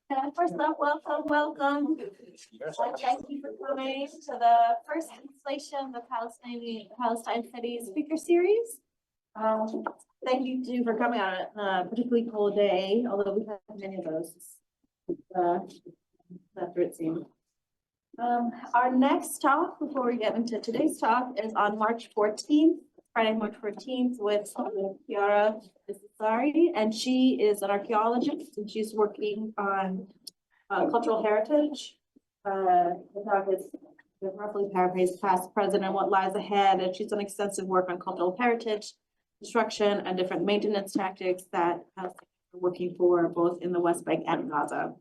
First up, welcome. Thank you for coming to the first installation of the Palestine Studies speaker series. Thank you too for coming on a particularly cold day, although we've had many of those. After it seemed. Our next talk, before we get into today's talk, is on March 14th, Friday, March 14th, with Chiara Sorry, and she is an archaeologist and she's working on cultural heritage. The talk is roughly paraphrased past, present, and what lies ahead. And she's done extensive work on cultural heritage, construction, and different maintenance tactics that we're working for both in the West Bank and Gaza.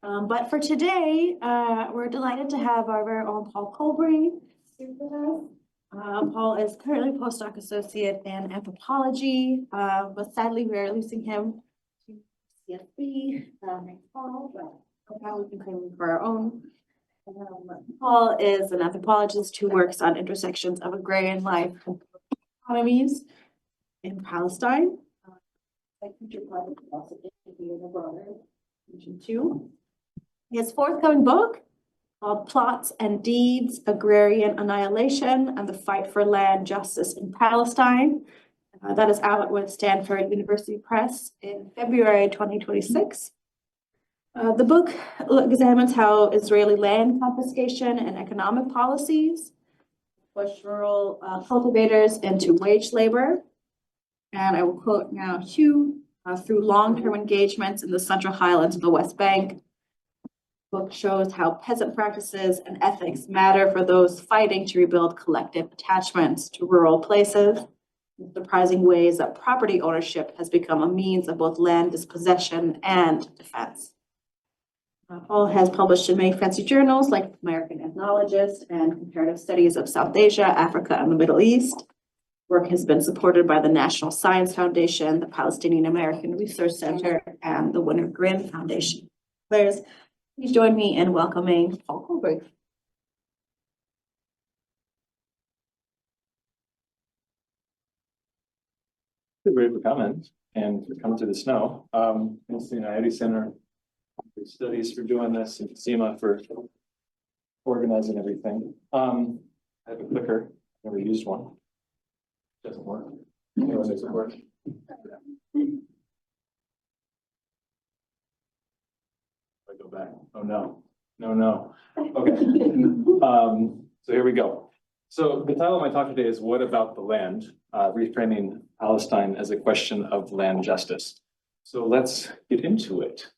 But for today, we're delighted to have our very own Paul Colbury here with us. Paul is currently a postdoc associate in anthropology, but sadly we are losing him to CSB. Thanks, Paul, but now we can claim him for our own. Paul is an anthropologist who works on intersections of agrarian life and economies in Palestine. Future project also in the broader region too. His forthcoming book, called Plots and Deeds, Agrarian Annihilation and the Fight for Land Justice in Palestine. That is out with Stanford University Press in February 2026. The book examines how Israeli land confiscation and economic policies push rural cultivators into wage labor. And I will quote now, too, through long-term engagements in the central highlands of the West Bank, book shows how peasant practices and ethics matter for those fighting to rebuild collective attachments to rural places, in surprising ways that property ownership has become a means of both land dispossession and defense. Paul has published in many fancy journals like American Ethnologist and Comparative Studies of South Asia, Africa, and the Middle East. Work has been supported by the National Science Foundation, the Palestinian American Research Center, and the Winter Grin Foundation. Please join me in welcoming Paul Colbury. Great for coming and for coming to the snow. Thanks to the United Center for Studies for doing this and SEMA for organizing everything. I have a clicker, never used one. Doesn't work. Does it work? I go back. Oh no. Okay. So here we go. So the title of my talk today is "What About the Land? Reframing Palestine as a Question of Land Justice." So let's get into it.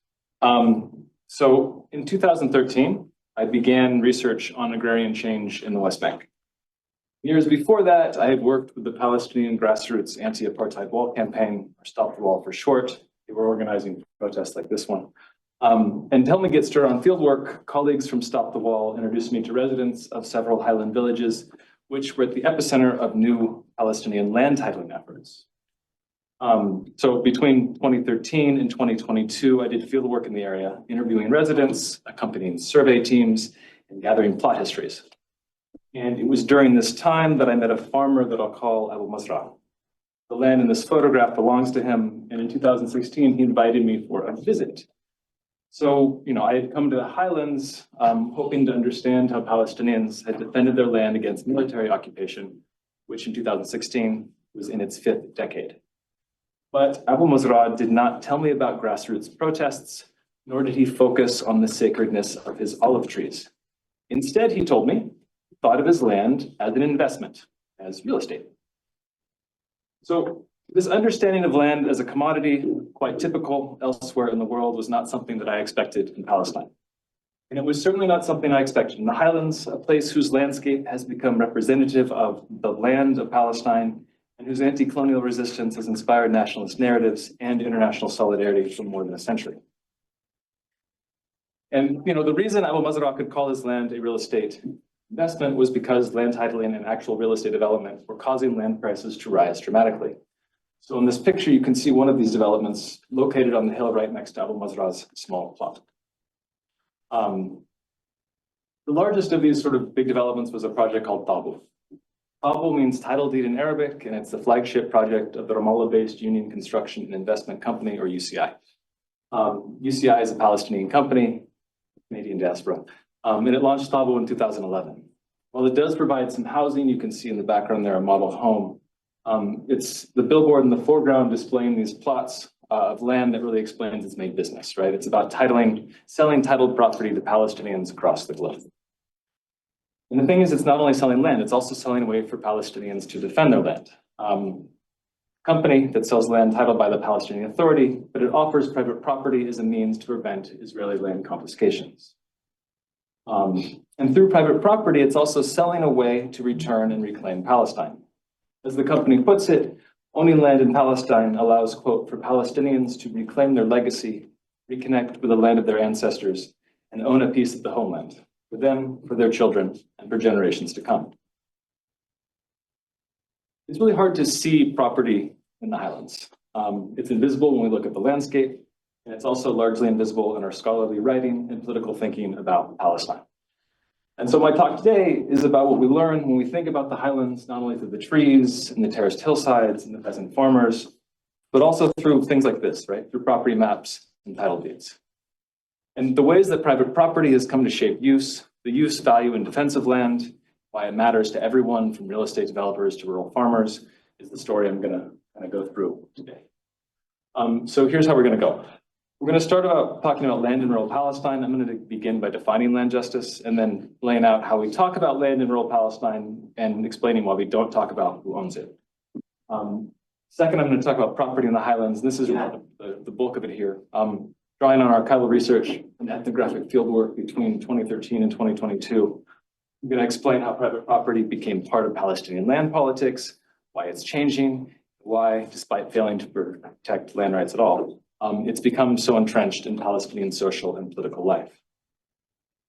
So in 2013, I began research on agrarian change in the West Bank. Years before that, I had worked with the Palestinian grassroots anti-apartheid wall campaign, or Stop the Wall for short. They were organizing protests like this one. And to help me get started on fieldwork, colleagues from Stop the Wall introduced me to residents of several highland villages, which were at the epicenter of new Palestinian land titling efforts. So between 2013 and 2022, I did fieldwork in the area, interviewing residents, accompanying survey teams, and gathering plot histories. And it was during this time that I met a farmer that I'll call Abu Mazrah. The land in this photograph belongs to him, and in 2016, he invited me for a visit. So, I had come to the highlands hoping to understand how Palestinians had defended their land against military occupation, which in 2016 was in its 5th decade. But Abu Mazrah did not tell me about grassroots protests, nor did he focus on the sacredness of his olive trees. Instead, he told me, he thought of his land as an investment, as real estate. So this understanding of land as a commodity, quite typical elsewhere in the world, was not something that I expected in Palestine. And it was certainly not something I expected in the highlands, a place whose landscape has become representative of the land of Palestine and whose anti-colonial resistance has inspired nationalist narratives and international solidarity for more than a century. And the reason Abu Mazrah could call his land a real estate investment was because land titling and actual real estate development were causing land prices to rise dramatically. So in this picture, you can see one of these developments located on the hill right next to Abu Mazrah's small plot. The largest of these sort of big developments was a project called Tabu. Tabu means title deed in Arabic, and it's the flagship project of the Ramallah-based Union Construction and Investment Company, or UCI. UCI is a Palestinian company, Canadian diaspora, and it launched Thabo in 2011. While it does provide some housing, you can see in the background there a model home. It's the billboard in the foreground displaying these plots of land that really explains its main business, right? It's about selling titled property to Palestinians across the globe. And the thing is, it's not only selling land, it's also selling a way for Palestinians to defend their land. Company that sells land titled by the Palestinian Authority, but it offers private property as a means to prevent Israeli land confiscations. And through private property, it's also selling a way to return and reclaim Palestine. As the company puts it, owning land in Palestine allows, quote, for Palestinians to reclaim their legacy, reconnect with the land of their ancestors, and own a piece of the homeland for them, for their children, and for generations to come. It's really hard to see property in the highlands. It's invisible when we look at the landscape, and it's also largely invisible in our scholarly writing and political thinking about Palestine. And so my talk today is about what we learn when we think about the highlands, not only through the trees and the terraced hillsides and the peasant farmers, but also through things like this, right? Through property maps and title deeds. And the ways that private property has come to shape use, the use, value, and defense of land, why it matters to everyone from real estate developers to rural farmers, is the story I'm gonna kind of go through today. So here's how we're gonna go. We're gonna start out talking about land in rural Palestine. I'm gonna begin by defining land justice and then laying out how we talk about land in rural Palestine and explaining why we don't talk about who owns it. Second, I'm gonna talk about property in the highlands. This is the bulk of it here. Drawing on archival research and ethnographic fieldwork between 2013 and 2022. I'm going to explain how private property became part of Palestinian land politics, why it's changing, why, despite failing to protect land rights at all, it's become so entrenched in Palestinian social and political life.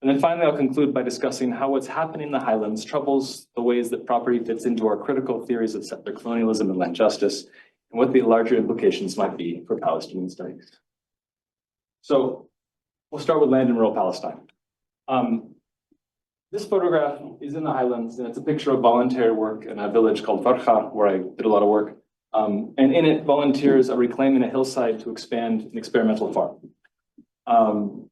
And then finally, I'll conclude by discussing how what's happening in the highlands troubles the ways that property fits into our critical theories of settler colonialism and land justice, and what the larger implications might be for Palestinian studies. So we'll start with land in rural Palestine. This photograph is in the highlands, and it's a picture of voluntary work in a village called Farha, where I did a lot of work. And in it, volunteers are reclaiming a hillside to expand an experimental farm.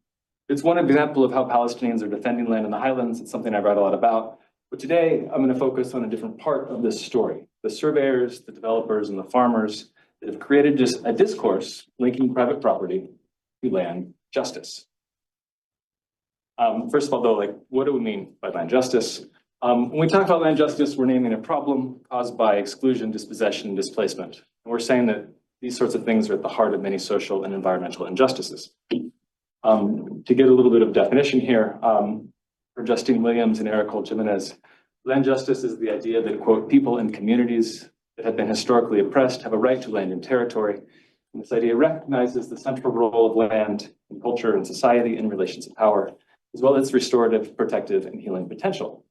It's one example of how Palestinians are defending land in the highlands. It's something I write a lot about. But today, I'm going to focus on a different part of this story. The surveyors, the developers, and the farmers that have created just a discourse linking private property to land justice. First of all, though, like, what do we mean by land justice? When we talk about land justice, we're naming a problem caused by exclusion, dispossession, and displacement. And we're saying that these sorts of things are at the heart of many social and environmental injustices. To get a little bit of definition here, for Justine Williams and Ericole Jimenez, land justice is the idea that, quote, people and communities that have been historically oppressed have a right to land and territory. And this idea recognizes the central role of land in culture and society in relations of power, as well as its restorative, protective, and healing potential.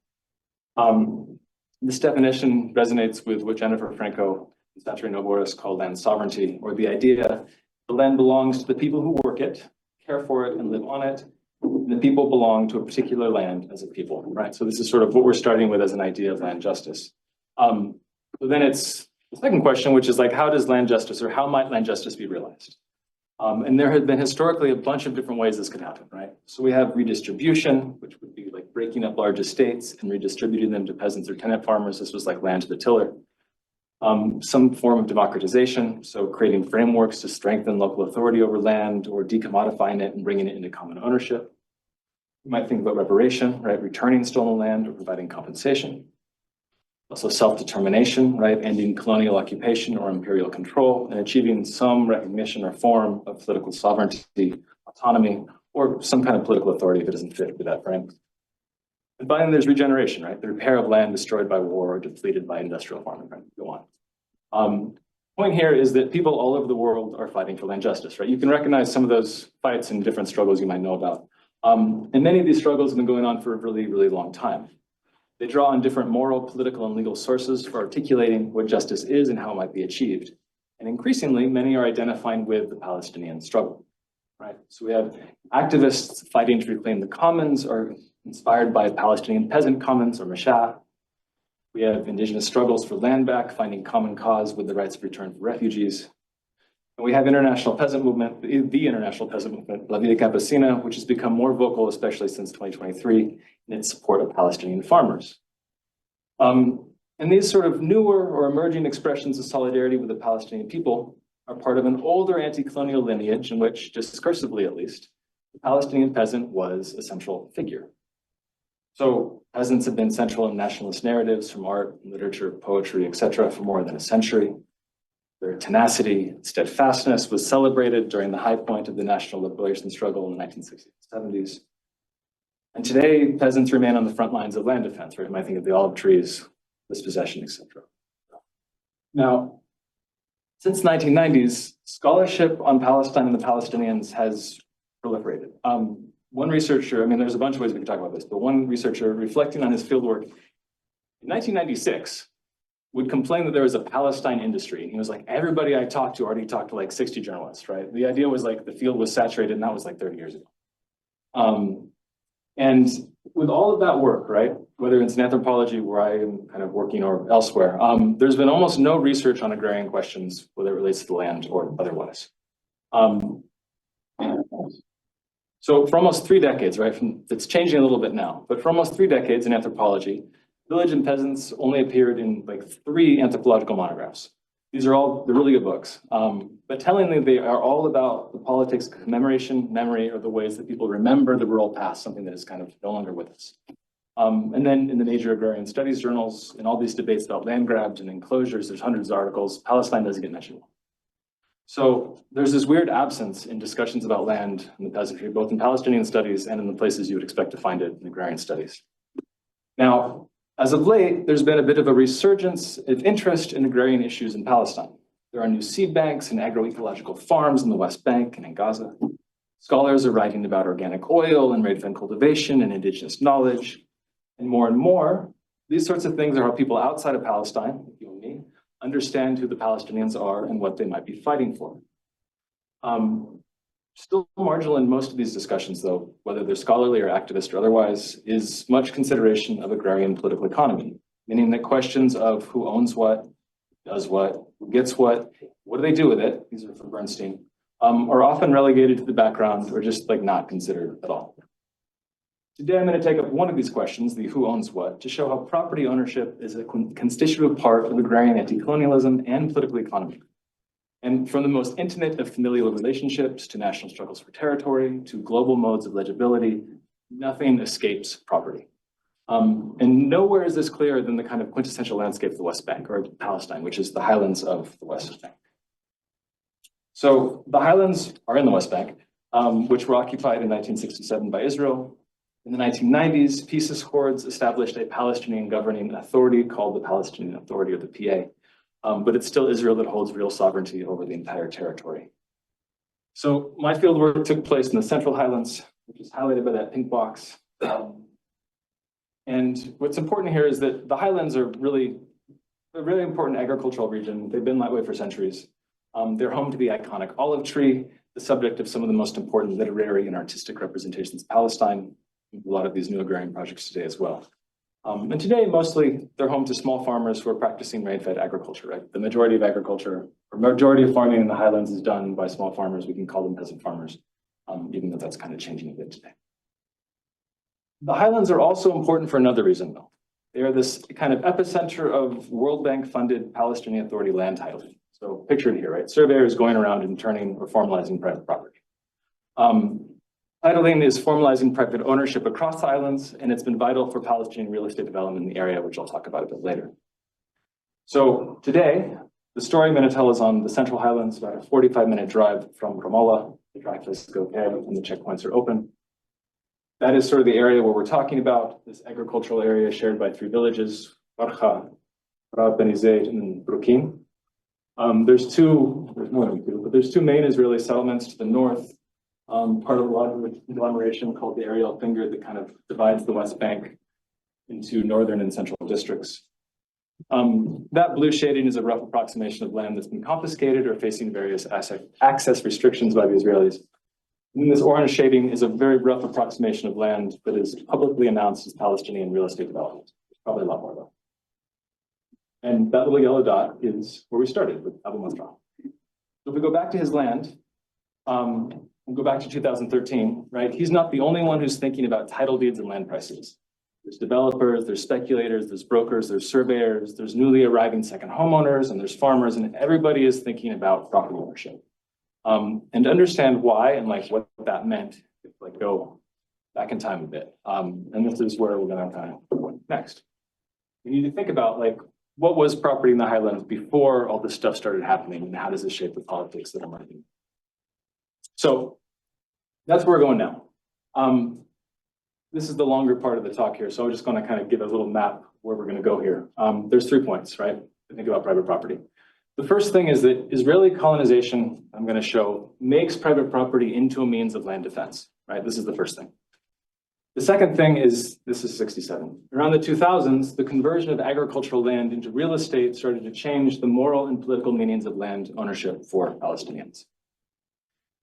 This definition resonates with what Jennifer Franco and Satri Noboris call land sovereignty, or the idea the land belongs to the people who work it, care for it, and live on it. And the people belong to a particular land as a people, right? So this is sort of what we're starting with as an idea of land justice. So then it's the second question, which is like, how does land justice, or how might land justice be realized? And there have been historically a bunch of different ways this could happen, right? So we have redistribution, which would be like breaking up large estates and redistributing them to peasants or tenant farmers. This was like land to the tiller. Some form of democratization, so creating frameworks to strengthen local authority over land or decommodifying it and bringing it into common ownership. You might think about reparation, right? Returning stolen land or providing compensation. Also self-determination, right? Ending colonial occupation or imperial control and achieving some recognition or form of political sovereignty, autonomy, or some kind of political authority if it doesn't fit with that frame. And finally, there's regeneration, right? The repair of land destroyed by war or depleted by industrial farming, right? Go on. Point here is that people all over the world are fighting for land justice, right? You can recognize some of those fights and different struggles you might know about. And many of these struggles have been going on for a really, really long time. They draw on different moral, political, and legal sources for articulating what justice is and how it might be achieved. And increasingly, many are identifying with the Palestinian struggle, right? So we have activists fighting to reclaim the commons or inspired by Palestinian peasant commons or Mashah. We have indigenous struggles for land back, finding common cause with the rights of return for refugees. And we have international peasant movement, the international peasant movement, La Vida Campesina, which has become more vocal, especially since 2023, in its support of Palestinian farmers. And these sort of newer or emerging expressions of solidarity with the Palestinian people are part of an older anti-colonial lineage in which, discursively at least, the Palestinian peasant was a central figure. So peasants have been central in nationalist narratives from art, literature, poetry, etc., for more than a century. Their tenacity, steadfastness was celebrated during the high point of the national liberation struggle in the 1960s and 70s. And today, peasants remain on the front lines of land defense, right? You might think of the olive trees, dispossession, etc. Now, since the 1990s, scholarship on Palestine and the Palestinians has proliferated. One researcher, I mean, there's a bunch of ways we can talk about this, but one researcher reflecting on his fieldwork in 1996 would complain that there was a Palestine industry. He was like, everybody I talked to already talked to like 60 journalists, right? The idea was like the field was saturated, and that was like 30 years ago. And with all of that work, right, whether it's in anthropology where I am kind of working or elsewhere, there's been almost no research on agrarian questions, whether it relates to the land or otherwise. So for almost 3 decades, right, it's changing a little bit now, but for almost 3 decades in anthropology, village and peasants only appeared in like 3 anthropological monographs. These are all, they're really good books, but tellingly they are all about the politics of commemoration, memory, or the ways that people remember the rural past, something that is kind of no longer with us. And then in the major agrarian studies journals, in all these debates about land grabs and enclosures, there's hundreds of articles. Palestine doesn't get mentioned. So there's this weird absence in discussions about land and the peasantry, both in Palestinian studies and in the places you would expect to find it in agrarian studies. Now, as of late, there's been a bit of a resurgence of interest in agrarian issues in Palestine. There are new seed banks and agroecological farms in the West Bank and in Gaza. Scholars are writing about organic oil and rainfed cultivation and indigenous knowledge. And more, these sorts of things are how people outside of Palestine, like you and me, understand who the Palestinians are and what they might be fighting for. Still marginal in most of these discussions, though, whether they're scholarly or activist or otherwise, is much consideration of agrarian political economy, meaning that questions of who owns what, does what, who gets what do they do with it, these are from Bernstein, are often relegated to the background or just like not considered at all. Today, I'm going to take up one of these questions, the who owns what, to show how property ownership is a constitutive part of agrarian anti-colonialism and political economy. And from the most intimate of familial relationships to national struggles for territory to global modes of legibility, nothing escapes property. And nowhere is this clearer than the kind of quintessential landscape of the West Bank or Palestine, which is the highlands of the West Bank. So the highlands are in the West Bank, which were occupied in 1967 by Israel. In the 1990s, peace accords established a Palestinian governing authority called the Palestinian Authority, or the PA. But it's still Israel that holds real sovereignty over the entire territory. So my fieldwork took place in the Central Highlands, which is highlighted by that pink box. And what's important here is that the highlands are really a really important agricultural region. They've been that way for centuries. They're home to the iconic olive tree, the subject of some of the most important literary and artistic representations of Palestine, a lot of these new agrarian projects today as well. And today, mostly, they're home to small farmers who are practicing rain-fed agriculture, right? The majority of agriculture, or majority of farming in the highlands is done by small farmers. We can call them peasant farmers, even though that's kind of changing a bit today. The highlands are also important for another reason, though. They are this kind of epicenter of World Bank-funded Palestinian Authority land titling. So pictured here, right? Surveyors going around and turning or formalizing private property. Titling is formalizing private ownership across the islands, and it's been vital for Palestinian real estate development in the area, which I'll talk about a bit later. So today, the story I'm going to tell is on the Central Highlands, about a 45-minute drive from Ramallah. The drive is okay, and the checkpoints are open. That is sort of the area where we're talking about, this agricultural area shared by 3 villages, Farha, Beni Zaid, and Brukin. There's more than 2, but there's 2 main Israeli settlements to the north, part of a larger conglomeration called the Ariel Finger that kind of divides the West Bank into northern and central districts. That blue shading is a rough approximation of land that's been confiscated or facing various access restrictions by the Israelis. And then this orange shading is a very rough approximation of land that is publicly announced as Palestinian real estate development. There's probably a lot more though. And that little yellow dot is where we started with Abu Masrah. So if we go back to his land, we'll go back to 2013, right? He's not the only one who's thinking about title deeds and land prices. There's developers, there's speculators, there's brokers, there's surveyors, there's newly arriving second homeowners, and there's farmers, and everybody is thinking about property ownership. And to understand why and like what that meant, like go back in time a bit. And this is where we're gonna kind of go next. You need to think about like, what was property in the highlands before all this stuff started happening, and how does it shape the politics that are emerging? So that's where we're going now. This is the longer part of the talk here, so I'm just going to kind of give a little map where we're going to go here. There's 3 points, right, to think about private property. The first thing is that Israeli colonization, I'm going to show, makes private property into a means of land defense, right? This is the first thing. The second thing is, this is 67. Around the 2000s, the conversion of agricultural land into real estate started to change the moral and political meanings of land ownership for Palestinians.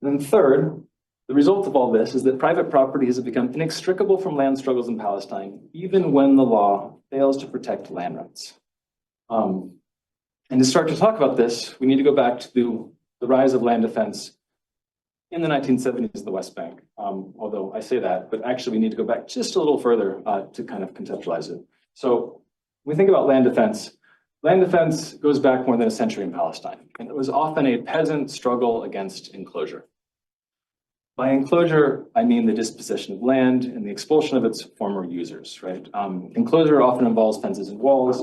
And then third, the result of all this is that private property has become inextricable from land struggles in Palestine, even when the law fails to protect land rights. And to start to talk about this, we need to go back to the rise of land defense in the 1970s in the West Bank. Although I say that, but actually we need to go back just a little further to kind of conceptualize it. So when we think about land defense goes back more than a century in Palestine, and it was often a peasant struggle against enclosure. By enclosure, I mean the dispossession of land and the expulsion of its former users, right? Enclosure often involves fences and walls.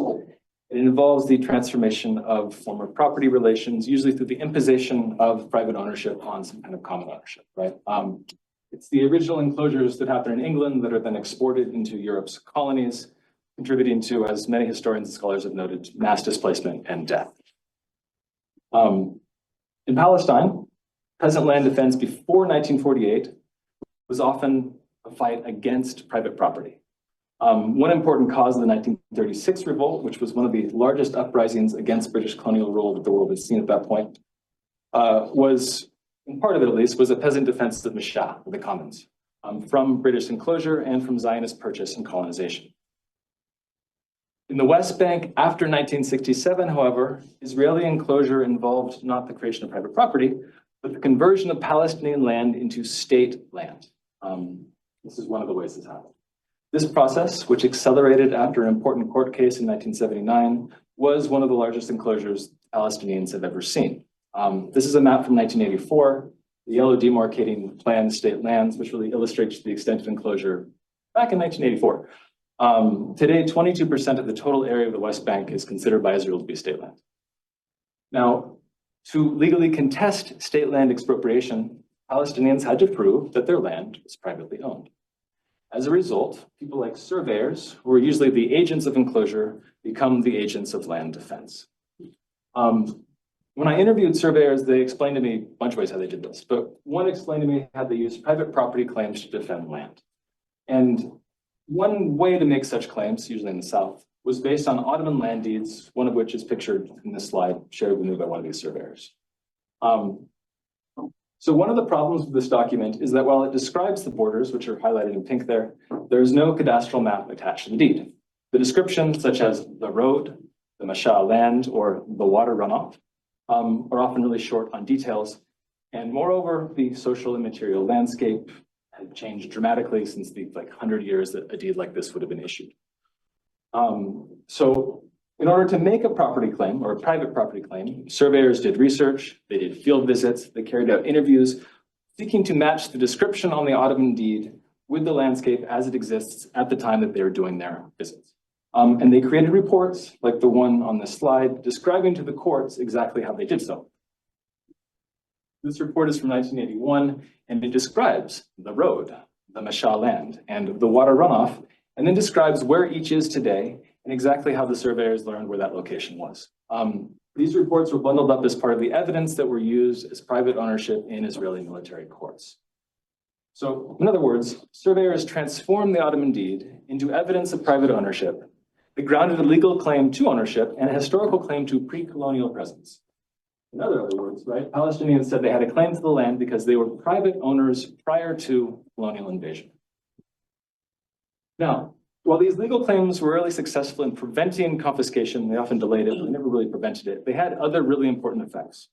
It involves the transformation of former property relations, usually through the imposition of private ownership on some kind of common ownership, right? It's the original enclosures that happen in England that are then exported into Europe's colonies, contributing to, as many historians and scholars have noted, mass displacement and death. In Palestine, peasant land defense before 1948 was often a fight against private property. One important cause of the 1936 revolt, which was one of the largest uprisings against British colonial rule that the world had seen at that point, was, in part of it at least, was a peasant defense of Mashah, the commons, from British enclosure and from Zionist purchase and colonization. In the West Bank after 1967, however, Israeli enclosure involved not the creation of private property, but the conversion of Palestinian land into state land. This is one of the ways this happened. This process, which accelerated after an important court case in 1979, was one of the largest enclosures Palestinians have ever seen. This is a map from 1984, the yellow demarcating planned state lands, which really illustrates the extent of enclosure back in 1984. Today, 22% of the total area of the West Bank is considered by Israel to be state land. Now, to legally contest state land expropriation, Palestinians had to prove that their land was privately owned. As a result, people like surveyors, who are usually the agents of enclosure, become the agents of land defense. When I interviewed surveyors, they explained to me a bunch of ways how they did this, but one explained to me how they used private property claims to defend land. And one way to make such claims, usually in the South, was based on Ottoman land deeds, one of which is pictured in this slide shared with me by one of these surveyors. So one of the problems with this document is that while it describes the borders, which are highlighted in pink there, there is no cadastral map attached to the deed. The descriptions, such as the road, the Mashah land, or the water runoff, are often really short on details. And moreover, the social and material landscape had changed dramatically since the 100 years that a deed like this would have been issued. So in order to make a property claim or a private property claim, surveyors did research, they did field visits, they carried out interviews, seeking to match the description on the Ottoman deed with the landscape as it exists at the time that they were doing their visits. And they created reports like the one on this slide, describing to the courts exactly how they did so. This report is from 1981, and it describes the road, the Mashah land, and the water runoff, and then describes where each is today and exactly how the surveyors learned where that location was. These reports were bundled up as part of the evidence that were used as private ownership in Israeli military courts. So, in other words, surveyors transformed the Ottoman deed into evidence of private ownership that grounded a legal claim to ownership and a historical claim to pre-colonial presence. In other words, right, Palestinians said they had a claim to the land because they were private owners prior to colonial invasion. Now, while these legal claims were really successful in preventing confiscation, they often delayed it, they never really prevented it, they had other really important effects.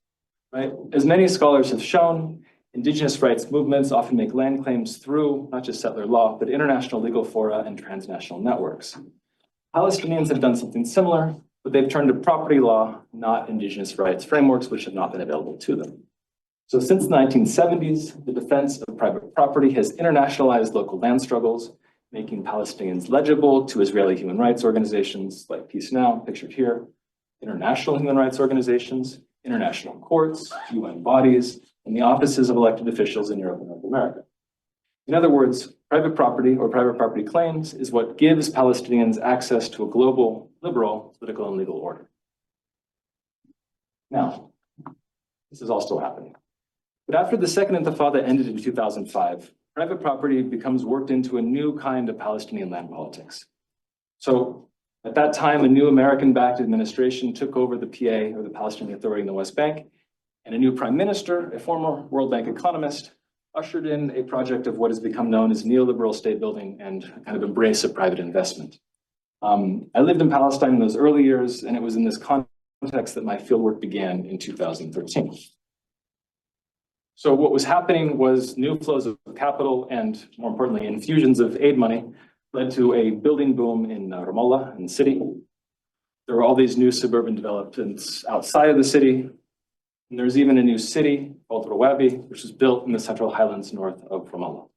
right? As many scholars have shown, indigenous rights movements often make land claims through not just settler law, but international legal fora and transnational networks. Palestinians have done something similar, but they've turned to property law, not indigenous rights frameworks, which have not been available to them. So since the 1970s, the defense of private property has internationalized local land struggles, making Palestinians legible to Israeli human rights organizations like Peace Now, pictured here, international human rights organizations, international courts, UN bodies, and the offices of elected officials in Europe and North America. In other words, private property or private property claims is what gives Palestinians access to a global, liberal, political and legal order. Now, this is all still happening. But after the Second Intifada ended in 2005, private property becomes worked into a new kind of Palestinian land politics. So at that time, a new American-backed administration took over the PA, or the Palestinian Authority in the West Bank, and a new prime minister, a former World Bank economist, ushered in a project of what has become known as neoliberal state building and a kind of embrace of private investment. I lived in Palestine in those early years, and it was in this context that my fieldwork began in 2013. So what was happening was new flows of capital and, more importantly, infusions of aid money led to a building boom in Ramallah, in the city. There were all these new suburban developments outside of the city. And there's even a new city called Rawabi, which was built in the central highlands north of Ramallah.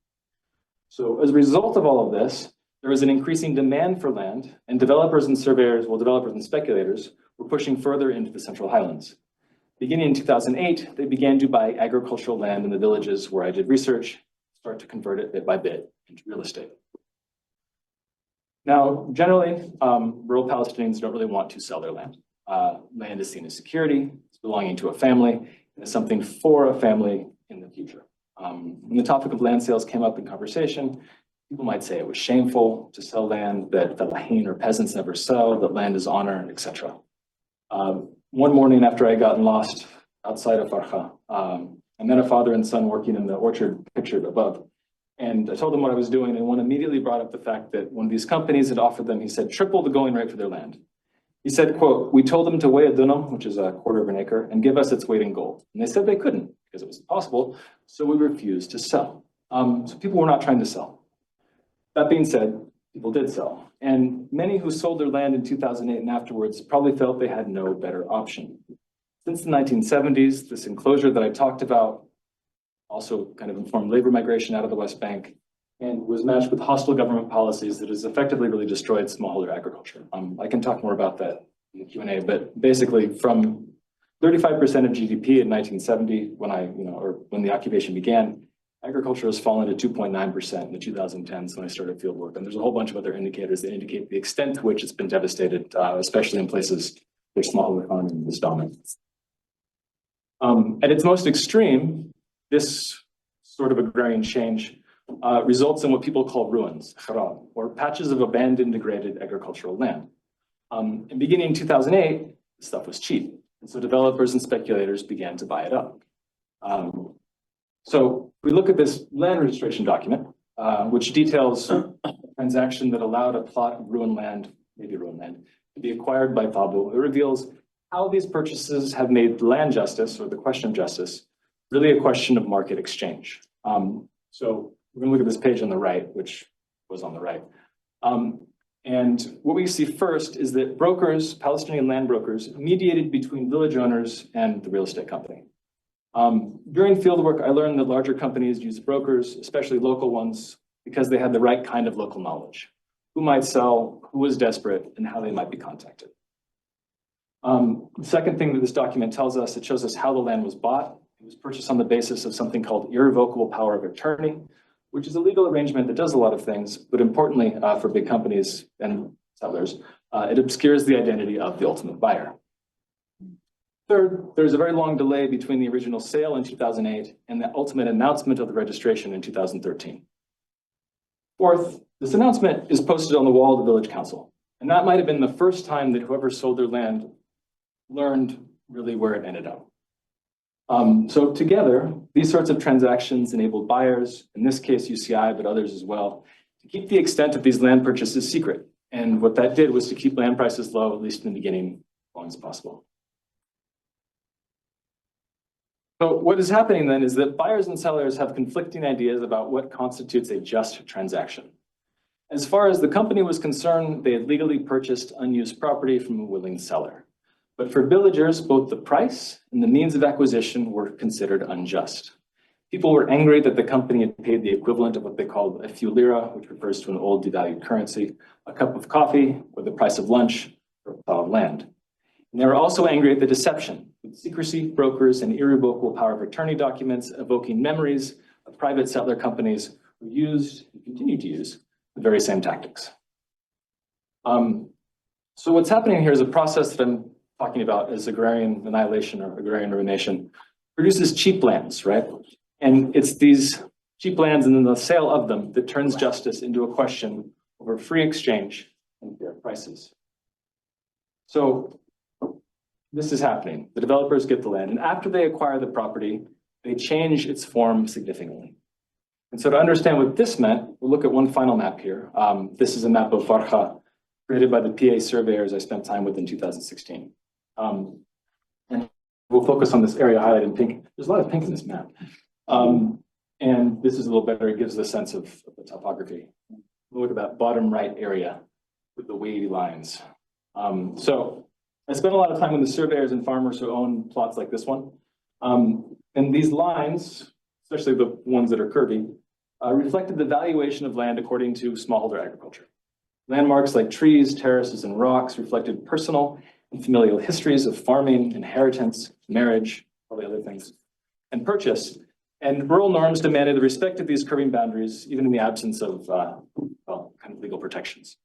So as a result of all of this, there was an increasing demand for land, and developers and surveyors, well, developers and speculators were pushing further into the central highlands. Beginning in 2008, they began to buy agricultural land in the villages where I did research, start to convert it bit by bit into real estate. Now, generally, rural Palestinians don't really want to sell their land. Land is seen as security, it's belonging to a family, and it's something for a family in the future. When the topic of land sales came up in conversation, people might say it was shameful to sell land, that fellahin or peasants never sell, that land is honor, etc. One morning after I had gotten lost outside of Farha, I met a father and son working in the orchard pictured above. And I told them what I was doing, and one immediately brought up the fact that one of these companies had offered them, he said, triple the going rate for their land. He said, quote, we told them to weigh a dunam, which is a quarter of an acre, and give us its weight in gold. And they said they couldn't because it was impossible, so we refused to sell. So people were not trying to sell. That being said, people did sell. And many who sold their land in 2008 and afterwards probably felt they had no better option. Since the 1970s, this enclosure that I talked about also kind of informed labor migration out of the West Bank and was matched with hostile government policies that has effectively really destroyed smallholder agriculture. I can talk more about that in the Q&A, but basically from 35% of GDP in 1970, when the occupation began, agriculture has fallen to 2.9% in the 2010s when I started fieldwork. And there's a whole bunch of other indicators that indicate the extent to which it's been devastated, especially in places where smallholder farming is dominant. At its most extreme, this sort of agrarian change results in what people call ruins, kharab, or patches of abandoned, degraded agricultural land. And beginning in 2008, the stuff was cheap. And so developers and speculators began to buy it up. So we look at this land registration document, which details a transaction that allowed a plot of ruined land, maybe ruined land, to be acquired by Tabu. It reveals how these purchases have made land justice, or the question of justice, really a question of market exchange. So we're going to look at this page on the right, which was on the right. And what we see first is that brokers, Palestinian land brokers, mediated between village owners and the real estate company. During fieldwork, I learned that larger companies use brokers, especially local ones, because they had the right kind of local knowledge. Who might sell, who was desperate, and how they might be contacted. The second thing that this document tells us, it shows us how the land was bought. It was purchased on the basis of something called irrevocable power of attorney, which is a legal arrangement that does a lot of things, but importantly for big companies and settlers, it obscures the identity of the ultimate buyer. Third, there's a very long delay between the original sale in 2008 and the ultimate announcement of the registration in 2013. Fourth, this announcement is posted on the wall of the village council, and that might have been the first time that whoever sold their land learned really where it ended up. So together, these sorts of transactions enabled buyers, in this case UCI, but others as well, to keep the extent of these land purchases secret. And what that did was to keep land prices low, at least in the beginning, as long as possible. So what is happening then is that buyers and sellers have conflicting ideas about what constitutes a just transaction. As far as the company was concerned, they had legally purchased unused property from a willing seller. But for villagers, both the price and the means of acquisition were considered unjust. People were angry that the company had paid the equivalent of what they called a few lira, which refers to an old devalued currency, a cup of coffee, or the price of lunch, or a plot of land. And they were also angry at the deception, with secrecy, brokers, and irrevocable power of attorney documents evoking memories of private settler companies who used and continue to use the very same tactics. So what's happening here is a process that I'm talking about as agrarian annihilation or agrarian ruination produces cheap lands, right? And it's these cheap lands and then the sale of them that turns justice into a question over free exchange and fair prices. So this is happening. The developers get the land, and after they acquire the property, they change its form significantly. And so to understand what this meant, we'll look at one final map here. This is a map of Farha, created by the PA surveyors I spent time with in 2016. And we'll focus on this area highlighted in pink. There's a lot of pink in this map. And this is a little better. It gives the sense of the topography. Look at that bottom right area with the wavy lines. So I spent a lot of time with the surveyors and farmers who own plots like this one. And these lines, especially the ones that are curvy, reflected the valuation of land according to smallholder agriculture. Landmarks like trees, terraces, and rocks reflected personal and familial histories of farming, inheritance, marriage, probably other things, and purchase. And rural norms demanded the respect of these curving boundaries, even in the absence of kind of legal protections.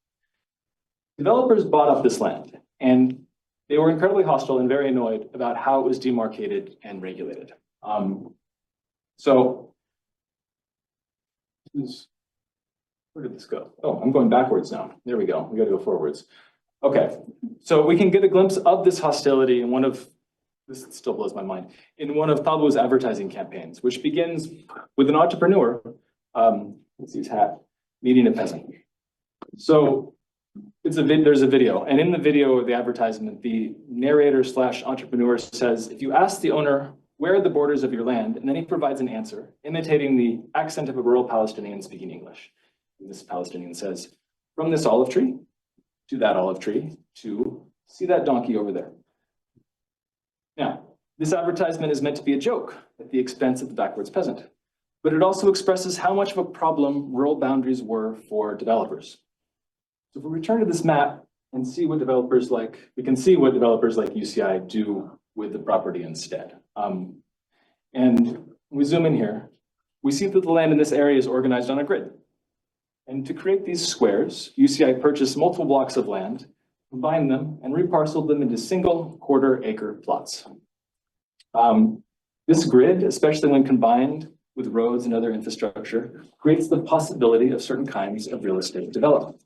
Developers bought up this land, and they were incredibly hostile and very annoyed about how it was demarcated and regulated. Where did this go? Oh, I'm going backwards now. There we go. We got to go forwards. Okay, so we can get a glimpse of this hostility in one of, this still blows my mind, in one of Tabo's advertising campaigns, which begins with an entrepreneur, let's see his hat, meeting a peasant. So there's a video, and in the video of the advertisement, the narrator / entrepreneur says, if you ask the owner, where are the borders of your land? And then he provides an answer, imitating the accent of a rural Palestinian speaking English. And this Palestinian says, from this olive tree to that olive tree to see that donkey over there. Now, this advertisement is meant to be a joke at the expense of the backwards peasant, but it also expresses how much of a problem rural boundaries were for developers. So if we return to this map and see what developers like, we can see what developers like UCI do with the property instead. And we zoom in here, we see that the land in this area is organized on a grid. And to create these squares, UCI purchased multiple blocks of land, combined them, and reparceled them into single quarter-acre plots. This grid, especially when combined with roads and other infrastructure, creates the possibility of certain kinds of real estate development.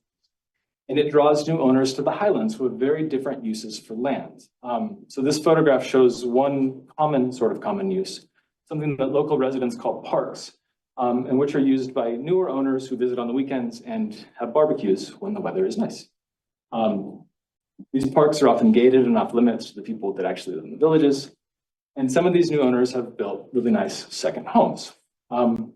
And it draws new owners to the highlands who have very different uses for land. So this photograph shows one common use, something that local residents call parks, and which are used by newer owners who visit on the weekends and have barbecues when the weather is nice. These parks are often gated and off limits to the people that actually live in the villages. And some of these new owners have built really nice second homes. And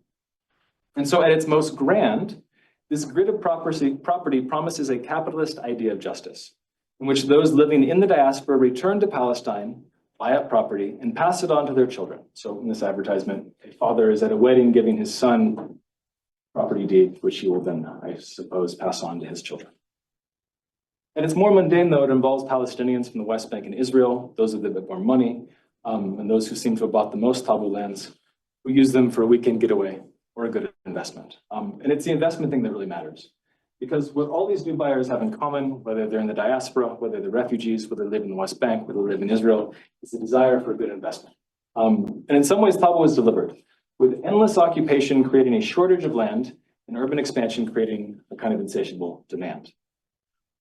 so at its most grand, this grid of property promises a capitalist idea of justice, in which those living in the diaspora return to Palestine, buy up property, and pass it on to their children. So in this advertisement, a father is at a wedding giving his son property deed, which he will then, I suppose, pass on to his children. And it's more mundane, though. It involves Palestinians from the West Bank and Israel, those with a bit more money, and those who seem to have bought the most taboo lands, who use them for a weekend getaway or a good investment. And it's the investment thing that really matters. Because what all these new buyers have in common, whether they're in the diaspora, whether they're refugees, whether they live in the West Bank, whether they live in Israel, is the desire for a good investment. And in some ways, Tabo was delivered, with endless occupation creating a shortage of land and urban expansion creating a kind of insatiable demand.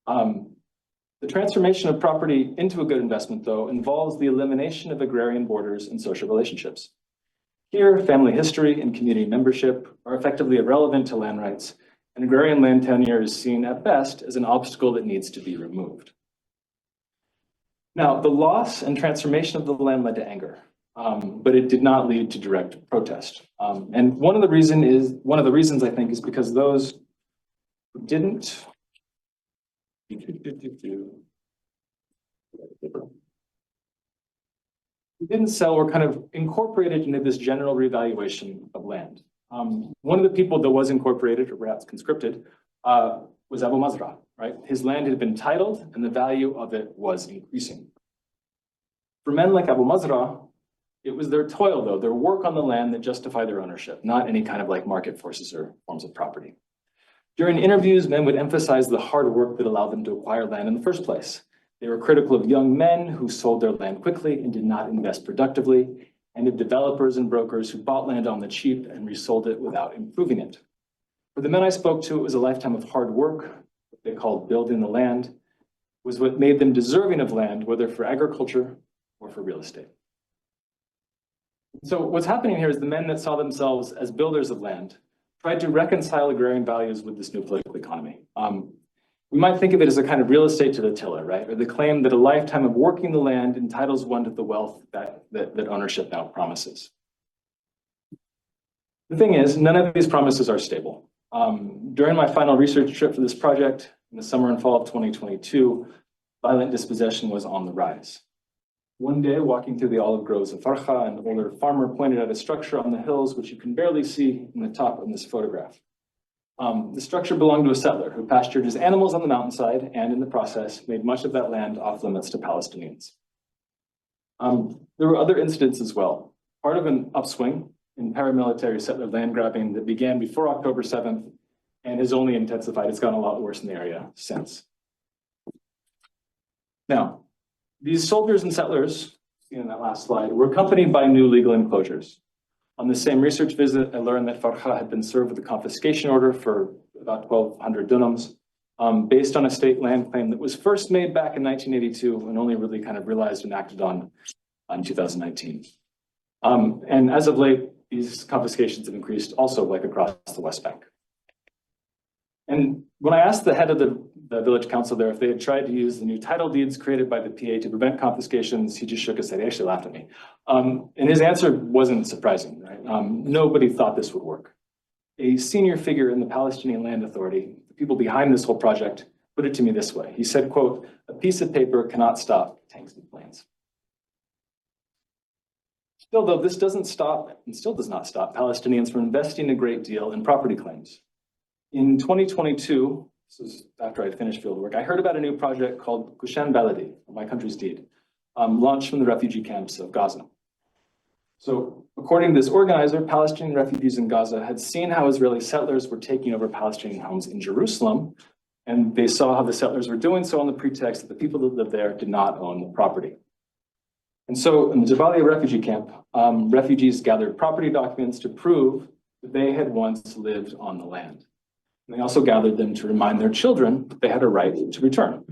The transformation of property into a good investment, though, involves the elimination of agrarian borders and social relationships. Here, family history and community membership are effectively irrelevant to land rights, and agrarian land tenure is seen at best as an obstacle that needs to be removed. Now, the loss and transformation of the land led to anger. but it did not lead to direct protest. And one of the reasons I think is because those who didn't sell were kind of incorporated into this general revaluation of land. One of the people that was incorporated, or perhaps conscripted, was Abu Mazrah, right? His land had been titled and the value of it was increasing. For men like Abu Mazrah, it was their toil though, their work on the land that justified their ownership, not any kind of like market forces or forms of property. During interviews, men would emphasize the hard work that allowed them to acquire land in the first place. They were critical of young men who sold their land quickly and did not invest productively, and of developers and brokers who bought land on the cheap and resold it without improving it. For the men I spoke to, it was a lifetime of hard work, what they called building the land, was what made them deserving of land, whether for agriculture or for real estate. So what's happening here is the men that saw themselves as builders of land tried to reconcile agrarian values with this new political economy. We might think of it as a kind of real estate to the tiller, right? Or the claim that a lifetime of working the land entitles one to the wealth that ownership now promises. The thing is, none of these promises are stable. During my final research trip for this project in the summer and fall of 2022, violent dispossession was on the rise. One day, walking through the olive groves of Farha, an older farmer pointed at a structure on the hills, which you can barely see in the top in this photograph. The structure belonged to a settler who pastured his animals on the mountainside and in the process made much of that land off limits to Palestinians. There were other incidents as well. Part of an upswing in paramilitary settler land grabbing that began before October 7th and has only intensified. It's gotten a lot worse in the area since. Now, these soldiers and settlers, seen in that last slide, were accompanied by new legal enclosures. On the same research visit, I learned that Farha had been served with a confiscation order for about 1,200 dunams, based on a state land claim that was first made back in 1982 and only really kind of realized and acted on in 2019. And as of late, these confiscations have increased also like across the West Bank. And when I asked the head of the village council there if they had tried to use the new title deeds created by the PA to prevent confiscations, he just shook his head. He actually laughed at me. And his answer wasn't surprising, right? Nobody thought this would work. A senior figure in the Palestinian Land Authority, the people behind this whole project, put it to me this way. He said, quote, "A piece of paper cannot stop tanks and planes." Still, though, this doesn't stop, and still does not stop, Palestinians from investing a great deal in property claims. In 2022, this was after I'd finished fieldwork, I heard about a new project called Kushan Baladi, My Country's Deed, launched from the refugee camps of Gaza. So according to this organizer, Palestinian refugees in Gaza had seen how Israeli settlers were taking over Palestinian homes in Jerusalem, and they saw how the settlers were doing so on the pretext that the people that lived there did not own the property. And so in the Jabalia refugee camp, refugees gathered property documents to prove that they had once lived on the land. And they also gathered them to remind their children that they had a right to return.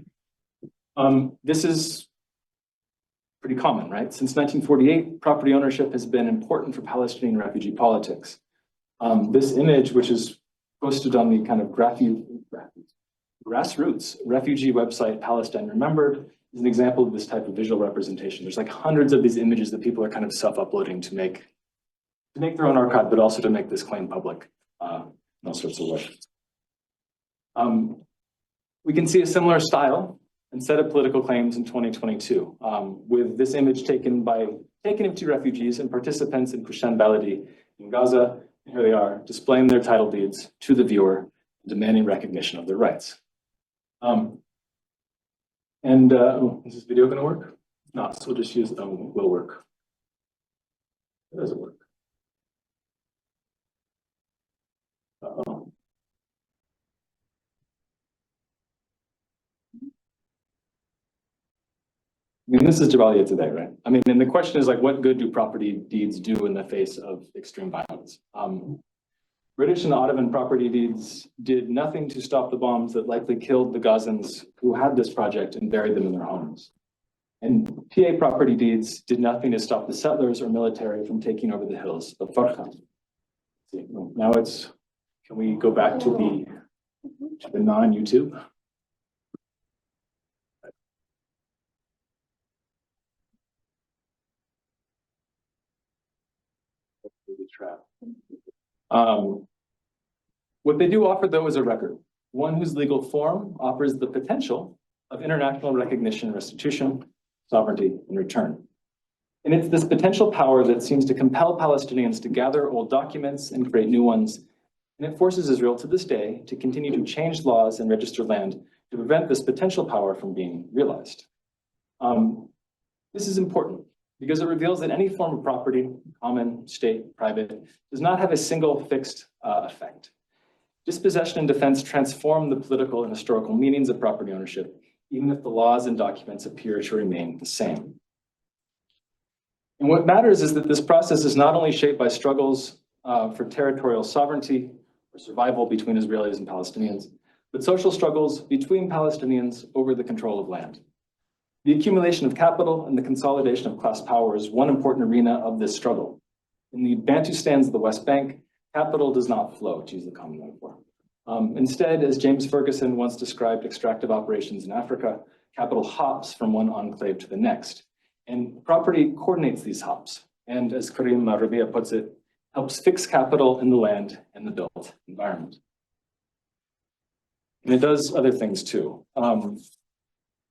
This is pretty common, right? Since 1948, property ownership has been important for Palestinian refugee politics. This image, which is posted on the kind of grassroots refugee website, Palestine Remembered, is an example of this type of visual representation. There's like hundreds of these images that people are kind of self-uploading to make their own archive, but also to make this claim public in all sorts of ways. We can see a similar style and set of political claims in 2022, with this image taken of two refugees and participants in Kushan Baladi in Gaza. And here they are displaying their title deeds to the viewer, demanding recognition of their rights. Is this video going to work? No, so we'll just use will work. It doesn't work. Uh-oh. I mean, this is Jabalia today, right? I mean, and the question is like, what good do property deeds do in the face of extreme violence? British and Ottoman property deeds did nothing to stop the bombs that likely killed the Gazans who had this project and buried them in their homes. And PA property deeds did nothing to stop the settlers or military from taking over the hills of Farha. Now can we go back to the non-YouTube? What they do offer, though, is a record, one whose legal form offers the potential of international recognition, restitution, sovereignty, and return. And it's this potential power that seems to compel Palestinians to gather old documents and create new ones. And it forces Israel to this day to continue to change laws and register land to prevent this potential power from being realized. This is important because it reveals that any form of property, common, state, private, does not have a single fixed effect. Dispossession and defense transform the political and historical meanings of property ownership, even if the laws and documents appear to remain the same. And what matters is that this process is not only shaped by struggles for territorial sovereignty or survival between Israelis and Palestinians, but social struggles between Palestinians over the control of land. The accumulation of capital and the consolidation of class power is one important arena of this struggle. In the Bantustans of the West Bank, capital does not flow, to use the common metaphor. Instead, as James Ferguson once described extractive operations in Africa, capital hops from one enclave to the next. And property coordinates these hops. And as Karim Rabia puts it, helps fix capital in the land and the built environment. And it does other things too.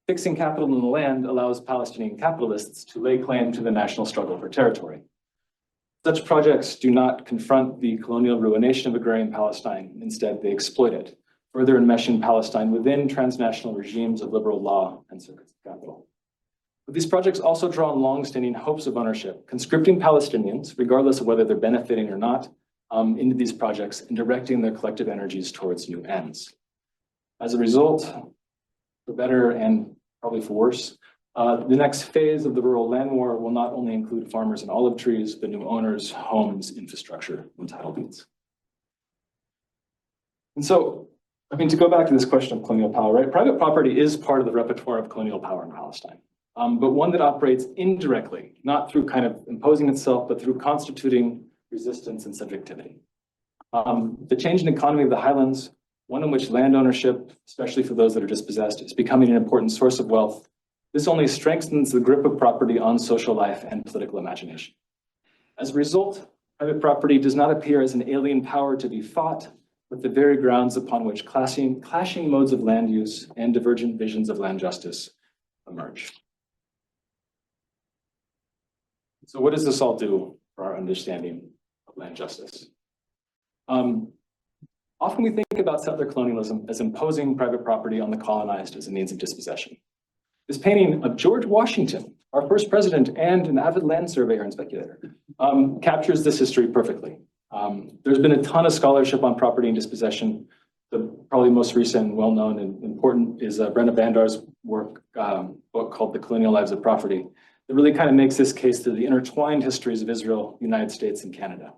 Fixing capital in the land allows Palestinian capitalists to lay claim to the national struggle for territory. Such projects do not confront the colonial ruination of agrarian Palestine. Instead, they exploit it, further enmeshing Palestine within transnational regimes of liberal law and circuits of capital. But these projects also draw on long-standing hopes of ownership, conscripting Palestinians, regardless of whether they're benefiting or not, into these projects and directing their collective energies towards new ends. As a result, for better and probably for worse, the next phase of the rural land war will not only include farmers and olive trees, but new owners, homes, infrastructure, and title deeds. And so, I mean, to go back to this question of colonial power, right? Private property is part of the repertoire of colonial power in Palestine, but one that operates indirectly, not through kind of imposing itself, but through constituting resistance and subjectivity. The changing economy of the highlands, one in which land ownership, especially for those that are dispossessed, is becoming an important source of wealth. This only strengthens the grip of property on social life and political imagination. As a result, private property does not appear as an alien power to be fought, but the very grounds upon which clashing modes of land use and divergent visions of land justice emerge. So what does this all do for our understanding of land justice? Often we think about settler colonialism as imposing private property on the colonized as a means of dispossession. This painting of George Washington, our first president and an avid land surveyor and speculator, captures this history perfectly. There's been a ton of scholarship on property and dispossession. The probably most recent, well-known and important is Brenda Bandar's book called The Colonial Lives of Property, that really kind of makes this case to the intertwined histories of Israel, the United States, and Canada.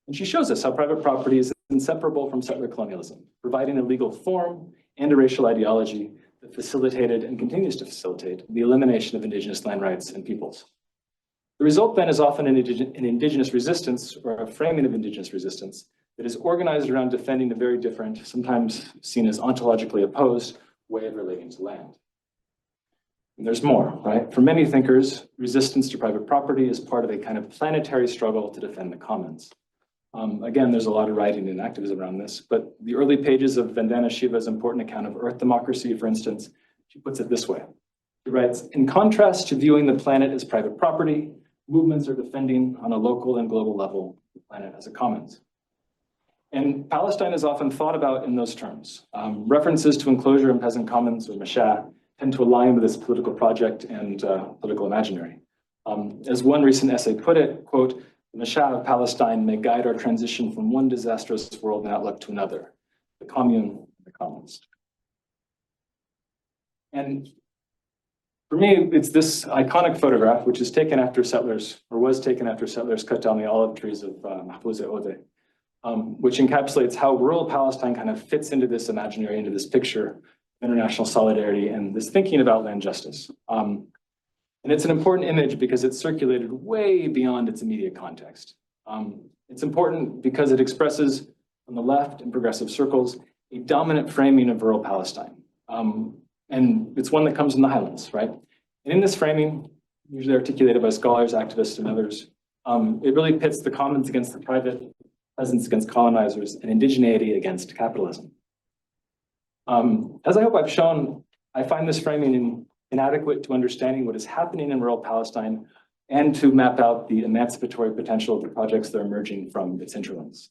And she shows us how private property is inseparable from settler colonialism, providing a legal form and a racial ideology that facilitated and continues to facilitate the elimination of indigenous land rights and peoples. The result then is often an indigenous resistance or a framing of indigenous resistance that is organized around defending a very different, sometimes seen as ontologically opposed, way of relating to land. And there's more, right? For many thinkers, resistance to private property is part of a kind of planetary struggle to defend the commons. Again, there's a lot of writing and activism around this, but the early pages of Vandana Shiva's important account of earth democracy, for instance, she puts it this way. She writes, in contrast to viewing the planet as private property, movements are defending on a local and global level the planet as a commons. And Palestine is often thought about in those terms. References to enclosure and peasant commons or mashah tend to align with this political project and political imaginary. As one recent essay put it, quote, the Mashah of Palestine may guide our transition from one disastrous world and outlook to another, the commune, the commons. And for me, it's this iconic photograph, which is taken after settlers, or was taken after settlers cut down the olive trees of Mahfouz Ode, which encapsulates how rural Palestine kind of fits into this imaginary, into this picture of international solidarity and this thinking about land justice. And it's an important image because it's circulated way beyond its immediate context. It's important because it expresses, on the left in progressive circles, a dominant framing of rural Palestine. And it's one that comes from the highlands, right? And in this framing, usually articulated by scholars, activists, and others, it really pits the commons against the private, peasants against colonizers, and indigeneity against capitalism. As I hope I've shown, I find this framing inadequate to understanding what is happening in rural Palestine and to map out the emancipatory potential of the projects that are emerging from its hinterlands.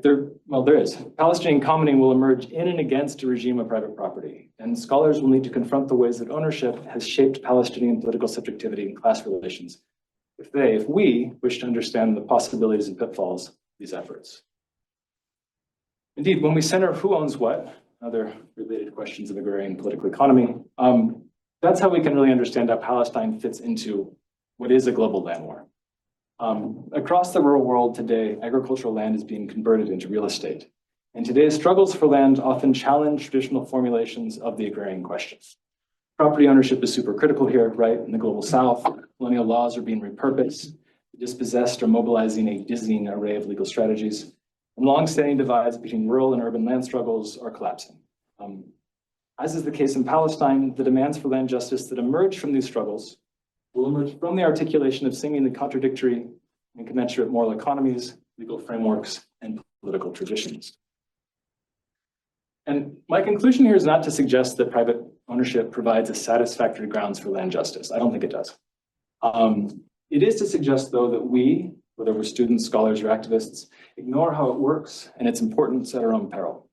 There is. Palestinian commoning will emerge in and against a regime of private property, and scholars will need to confront the ways that ownership has shaped Palestinian political subjectivity and class relations if we wish to understand the possibilities and pitfalls of these efforts. Indeed, when we center who owns what, other related questions of agrarian political economy, that's how we can really understand how Palestine fits into what is a global land war. Across the rural world today, agricultural land is being converted into real estate. And today's struggles for land often challenge traditional formulations of the agrarian question. Property ownership is super critical here, right? In the global South, colonial laws are being repurposed. The dispossessed are mobilizing a dizzying array of legal strategies. And long-standing divides between rural and urban land struggles are collapsing. As is the case in Palestine, the demands for land justice that emerge from these struggles will emerge from the articulation of seemingly contradictory and commensurate moral economies, legal frameworks, and political traditions. And my conclusion here is not to suggest that private ownership provides a satisfactory grounds for land justice. I don't think it does. It is to suggest, though, that we, whether we're students, scholars, or activists, ignore how it works and its importance at our own peril.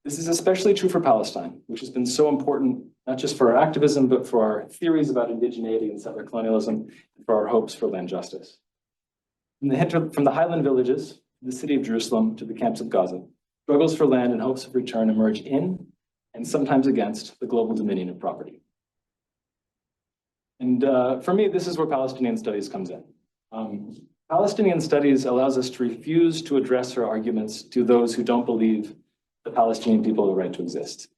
This is especially true for Palestine, which has been so important, not just for our activism, but for our theories about indigeneity and settler colonialism, and for our hopes for land justice. From the highland villages, the city of Jerusalem, to the camps of Gaza, struggles for land and hopes of return emerge in, and sometimes against, the global dominion of property. And for me, this is where Palestinian Studies comes in. Palestinian Studies allows us to refuse to address our arguments to those who don't believe the Palestinian people have a right to exist.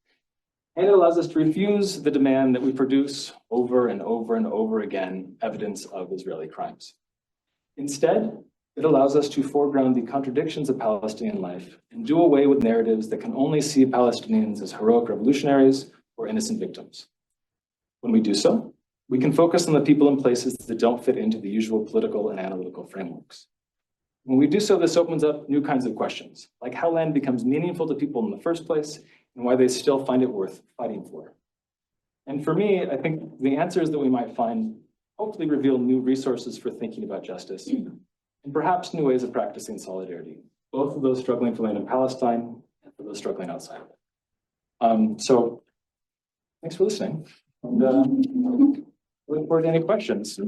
And it allows us to refuse the demand that we produce over and over and over again evidence of Israeli crimes. Instead, it allows us to foreground the contradictions of Palestinian life and do away with narratives that can only see Palestinians as heroic revolutionaries or innocent victims. When we do so, we can focus on the people and places that don't fit into the usual political and analytical frameworks. When we do so, this opens up new kinds of questions, like how land becomes meaningful to people in the first place and why they still find it worth fighting for. And for me, I think the answers that we might find hopefully reveal new resources for thinking about justice and perhaps new ways of practicing solidarity, both for those struggling for land in Palestine and for those struggling outside of it. So thanks for listening. And look forward to any questions.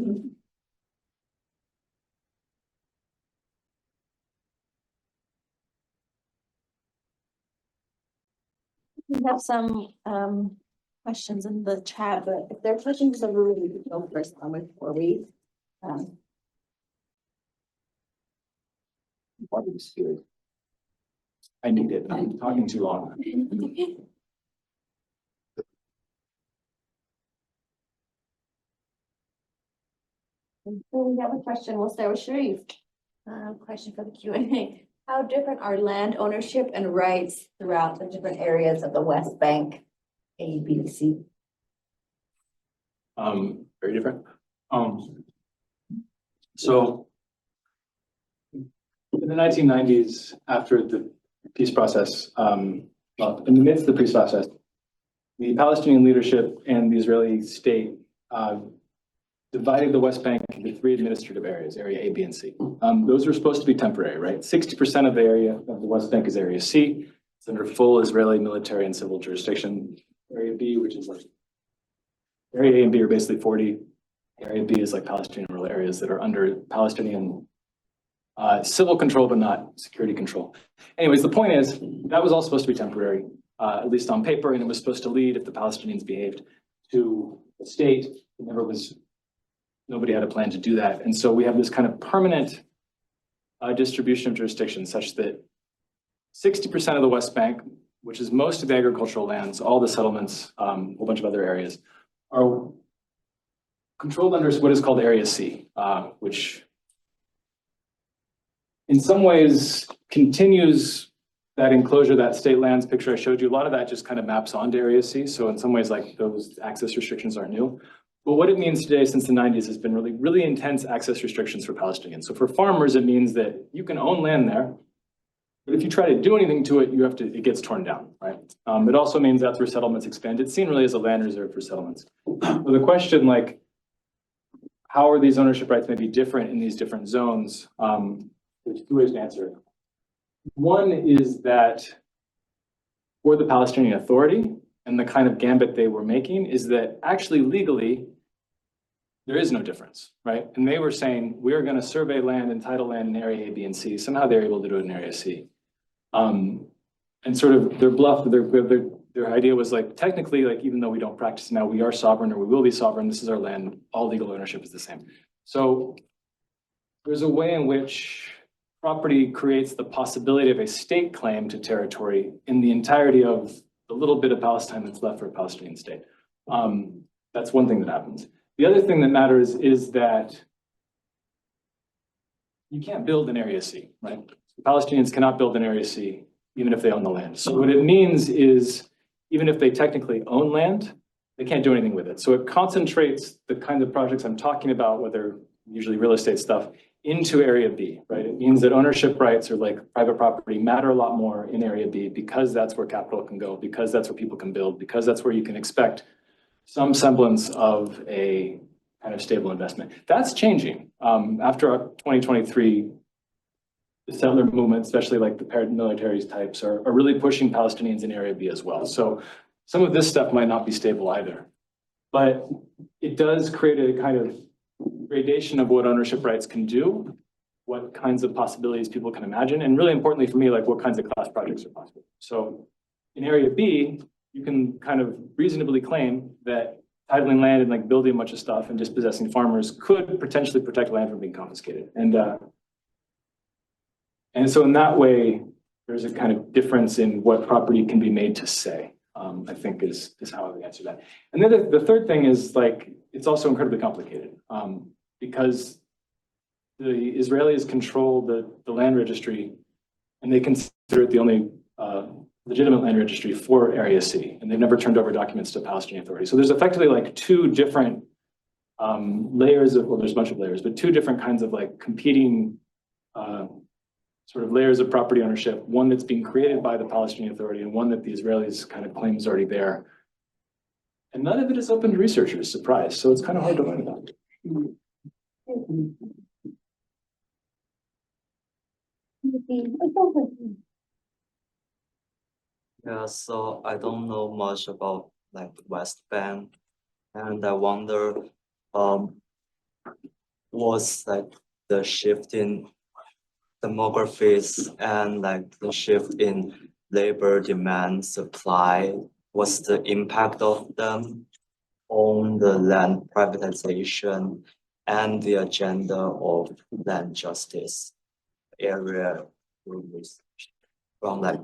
We have some questions in the chat, but if there are questions, then we can go first on before we. I need it. I'm talking too long. So we have a question. We'll start with Sharif. Question for the Q&A. How different are land ownership and rights throughout the different areas of the West Bank, A, B, C? Very different. So in the 1990s, after the peace process, in the midst of the peace process, the Palestinian leadership and the Israeli state divided the West Bank into 3 administrative areas, area A, B, and C. Those were supposed to be temporary, right? 60% of the area of the West Bank is area C. It's under full Israeli military and civil jurisdiction. Area B, which is like, area A and B are basically 40. Area B is like Palestinian rural areas that are under Palestinian civil control, but not security control. Anyways, the point is, that was all supposed to be temporary, at least on paper, and it was supposed to lead, if the Palestinians behaved, to a state. It never was. Nobody had a plan to do that. And so we have this kind of permanent distribution of jurisdiction such that 60% of the West Bank, which is most of the agricultural lands, all the settlements, a whole bunch of other areas, are controlled under what is called Area C, which in some ways continues that enclosure, that state lands picture I showed you. A lot of that just kind of maps onto Area C. So in some ways, like those access restrictions aren't new. But what it means today since the 90s has been really intense access restrictions for Palestinians. So for farmers, it means that you can own land there, but if you try to do anything to it, it gets torn down, right? It also means that's where settlements expand. It's seen really as a land reserve for settlements. So the question, like, how are these ownership rights maybe different in these different zones? There's two ways to answer it. One is that for the Palestinian Authority and the kind of gambit they were making is that actually legally, there is no difference, right? And they were saying, we're going to survey land and title land in area A, B, and C. Somehow they're able to do it in area C. And sort of their bluff, their idea was like, technically, like, even though we don't practice now, we are sovereign or we will be sovereign. This is our land. All legal ownership is the same. So there's a way in which property creates the possibility of a state claim to territory in the entirety of the little bit of Palestine that's left for a Palestinian state. That's one thing that happens. The other thing that matters is that you can't build in Area C, right? Palestinians cannot build in Area C, even if they own the land. So what it means is, even if they technically own land, they can't do anything with it. So it concentrates the kinds of projects I'm talking about, whether usually real estate stuff, into Area B, right? It means that ownership rights or like private property matter a lot more in Area B because that's where capital can go, because that's where people can build, because that's where you can expect some semblance of a kind of stable investment. That's changing. After 2023, the settler movement, especially like the paramilitary types, are really pushing Palestinians in Area B as well. So some of this stuff might not be stable either. But it does create a kind of gradation of what ownership rights can do, what kinds of possibilities people can imagine, and really importantly for me, like what kinds of class projects are possible. So in Area B, you can kind of reasonably claim that titling land and like building a bunch of stuff and dispossessing farmers could potentially protect land from being confiscated. And so in that way, there's a kind of difference in what property can be made to say, I think is how I would answer that. And then the third thing is like, it's also incredibly complicated because the Israelis control the land registry and they consider it the only legitimate land registry for Area C, and they've never turned over documents to Palestinian Authority. So there's effectively like two different layers of, well, there's a bunch of layers, but two different kinds of like competing sort of layers of property ownership, one that's being created by the Palestinian Authority and one that the Israelis kind of claim is already there. And none of it is open to researchers, surprise. So it's kind of hard to learn about. Yeah, so I don't know much about like West Bank, and I wonder, was like the shift in demographics and like the shift in labor demand supply, what's the impact of them on the land privatization and the agenda of land justice area research from like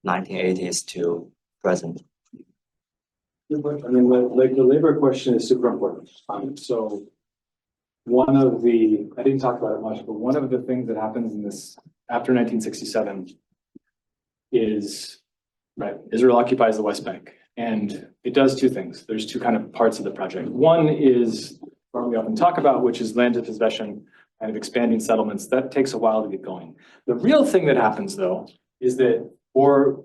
1980s to present? I mean, like the labor question is super important. So one of the, I didn't talk about it much, but one of the things that happens in this after 1967 is, right, Israel occupies the West Bank. And it does two things. There's two kind of parts of the project. One is what we often talk about, which is land dispossession, kind of expanding settlements. That takes a while to get going. The real thing that happens, though, is that for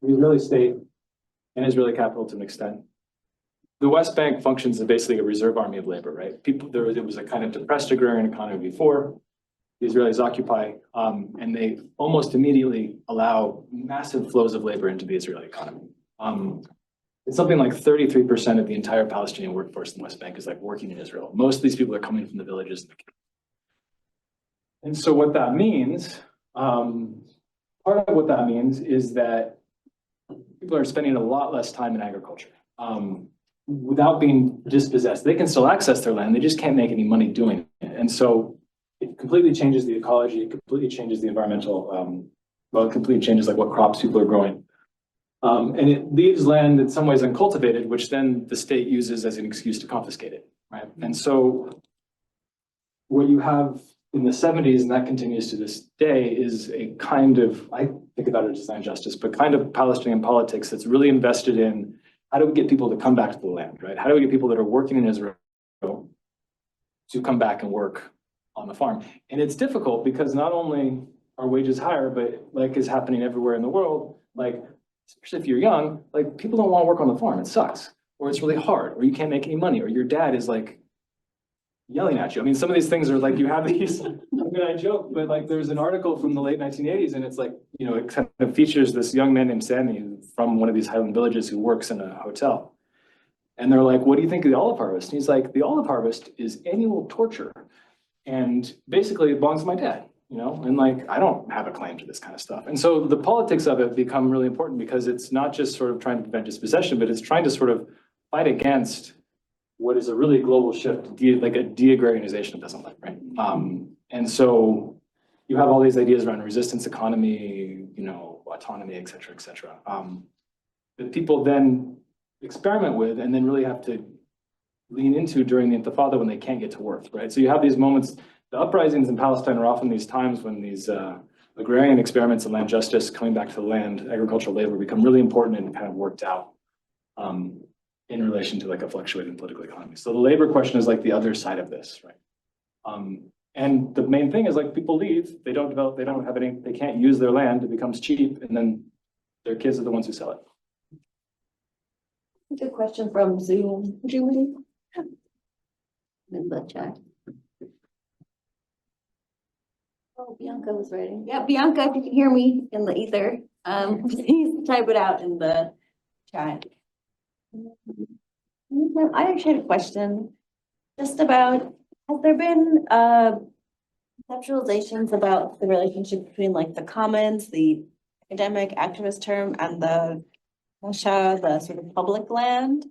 the Israeli state and Israeli capital to an extent, the West Bank functions as basically a reserve army of labor, right? It was a kind of depressed agrarian economy before. The Israelis occupy, and they almost immediately allow massive flows of labor into the Israeli economy. It's something like 33% of the entire Palestinian workforce in the West Bank is like working in Israel. Most of these people are coming from the villages. And so what that means, part of what that means is that people are spending a lot less time in agriculture without being dispossessed. They can still access their land, they just can't make any money doing it. And so it completely changes the ecology, it completely changes the environmental, well, it completely changes like what crops people are growing. And it leaves land in some ways uncultivated, which then the state uses as an excuse to confiscate it, right? And so what you have in the 70s, and that continues to this day, is a kind of, I think about it as land justice, but kind of Palestinian politics that's really invested in how do we get people to come back to the land, right? How do we get people that are working in Israel to come back and work on the farm. And it's difficult because not only are wages higher, but like is happening everywhere in the world, like, especially if you're young, like people don't want to work on the farm. It sucks, or it's really hard, or you can't make any money, or your dad is like yelling at you. I mean, some of these things are like, you have these, I mean, I joke, but like there's an article from the late 1980s and it's like, you know, it kind of features this young man named Sammy from one of these highland villages who works in a hotel. And they're like, what do you think of the olive harvest? And he's like, the olive harvest is annual torture. And basically it belongs to my dad, you know, and like, I don't have a claim to this kind of stuff. And so the politics of it become really important because it's not just sort of trying to prevent dispossession, but it's trying to sort of fight against what is a really global shift, like a de-agrarianization of peasant life, right? And so you have all these ideas around resistance economy, you know, autonomy, et cetera, that people then experiment with and then really have to lean into during the Intifada when they can't get to work, right? So you have these moments, the uprisings in Palestine are often these times when these agrarian experiments in land justice, coming back to the land, agricultural labor become really important and kind of worked out in relation to like a fluctuating political economy. So the labor question is like the other side of this, right? And the main thing is like people leave, they don't develop, they don't have any, they can't use their land, it becomes cheap, and then their kids are the ones who sell it. Good question from Zoom, Julie. In the chat. Oh, Bianca was writing. Yeah, Bianca, if you can hear me in the ether, please type it out in the chat. I actually had a question just about, has there been conceptualizations about the relationship between like the commons, the academic activist term, and the Masha, the sort of public land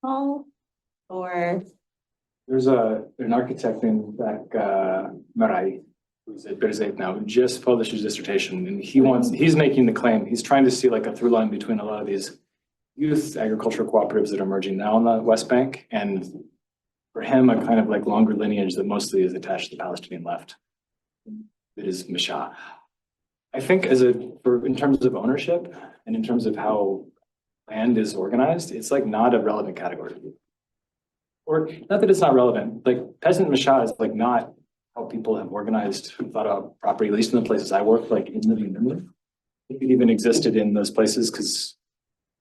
hall? Or There's an architect named Marai, who's at Berzeit now, who just published his dissertation, and he's making the claim, he's trying to see like a through line between a lot of these youth agricultural cooperatives that are emerging now on the West Bank, and for him, a kind of like longer lineage that mostly is attached to the Palestinian left. It is Masha. I think in terms of ownership and in terms of how land is organized, it's like not a relevant category. Or not that it's not relevant, like peasant Masha is like not how people have organized, thought about property, at least in the places I work, like in living memory. It even existed in those places because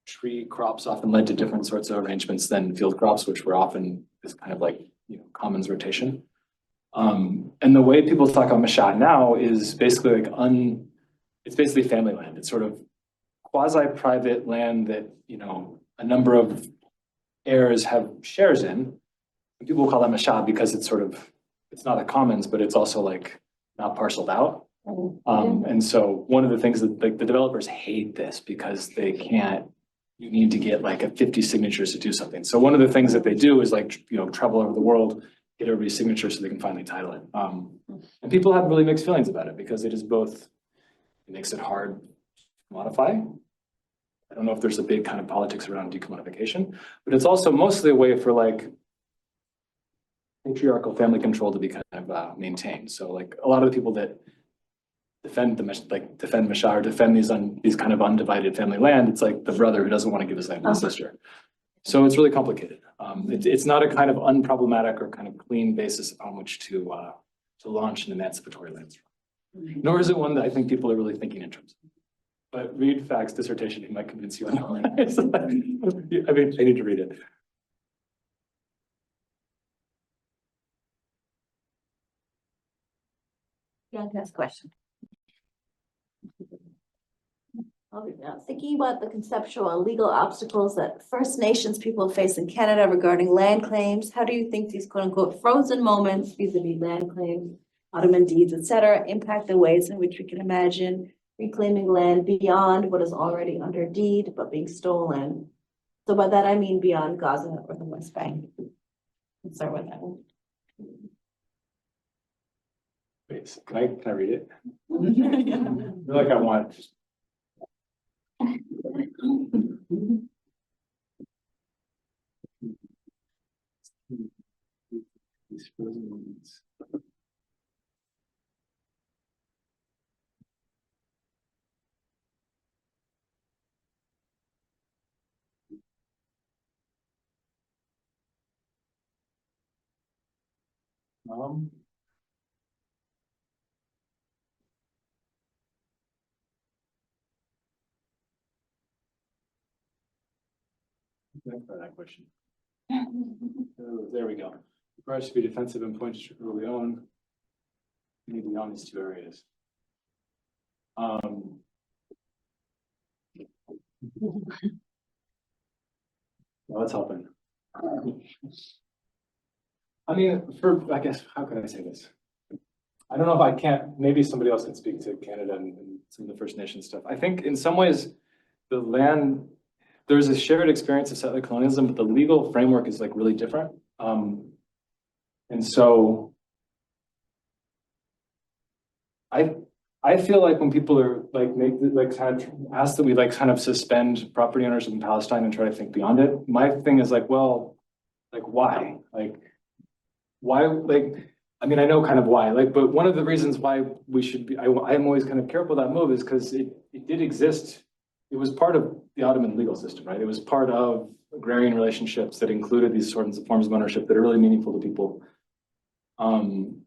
tree crops often led to different sorts of arrangements than field crops, which were often this kind of like, you know, commons rotation. And the way people talk about Masha now is basically like it's basically family land. It's sort of quasi-private land that, you know, a number of heirs have shares in. And people call that Masha because it's sort of, it's not a commons, but it's also like not parceled out. And so one of the things that like the developers hate this because they can't, you need to get like a 50 signatures to do something. So one of the things that they do is like, you know, travel over the world, get everybody's signature so they can finally title it. And people have really mixed feelings about it because it is both, it makes it hard to modify. I don't know if there's a big kind of politics around decommodification, but it's also mostly a way for like patriarchal family control to be kind of maintained. So like a lot of the people that defend Masha or defend these kind of undivided family land, it's like the brother who doesn't want to give his land to the sister. So it's really complicated. It's not a kind of unproblematic or kind of clean basis upon which to launch an emancipatory lands. Nor is it one that I think people are really thinking in terms of. But read Fack's dissertation, he might convince you otherwise. I mean, I need to read it. Bianca has a question. Thinking about the conceptual and legal obstacles that First Nations people face in Canada regarding land claims, how do you think these quote unquote frozen moments vis-a-vis land claims, Ottoman deeds, etc., impact the ways in which we can imagine reclaiming land beyond what is already under deed but being stolen? So by that I mean beyond Gaza or the West Bank. Let's start with that one. Wait, so can I read it? I feel like I want to just. These frozen moments. Um, Thanks for that question. Oh, there we go. Requires to be defensive and points to early on. Maybe beyond these two areas. Well, that's helping. I mean, I guess, how could I say this? I don't know if I can't, maybe somebody else can speak to Canada and some of the First Nation stuff. I think in some ways, the land, there's a shared experience of settler colonialism, but the legal framework is like really different. And so I feel like when people are like kind of ask that we like kind of suspend property ownership in Palestine and try to think beyond it, my thing is like, well, like why? Like why, like, I mean, I know kind of why, like, but one of the reasons why we should be, I'm always kind of careful that move is because it did exist. It was part of the Ottoman legal system, right? It was part of agrarian relationships that included these sorts of forms of ownership that are really meaningful to people.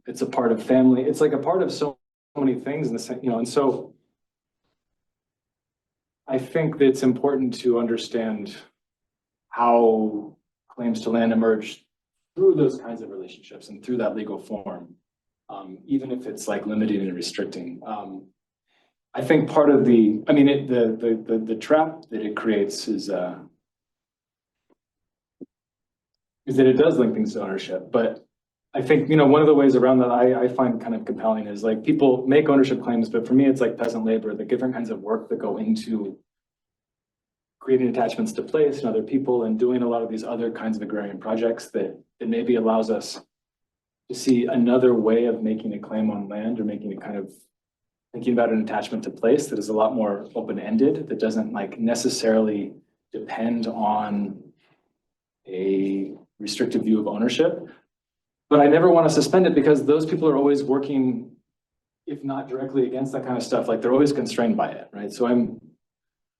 It's a part of family. It's like a part of so many things in the sense, you know, and so I think that it's important to understand how claims to land emerge through those kinds of relationships and through that legal form, even if it's like limiting and restricting. I think part of the, I mean, the trap that it creates is that it does link things to ownership. But I think, you know, one of the ways around that I find kind of compelling is like people make ownership claims, but for me, it's like peasant labor, the different kinds of work that go into creating attachments to place and other people and doing a lot of these other kinds of agrarian projects that maybe allows us to see another way of making a claim on land or making a kind of thinking about an attachment to place that is a lot more open-ended, that doesn't like necessarily depend on a restrictive view of ownership. But I never want to suspend it because those people are always working, if not directly against that kind of stuff, like they're always constrained by it, right? So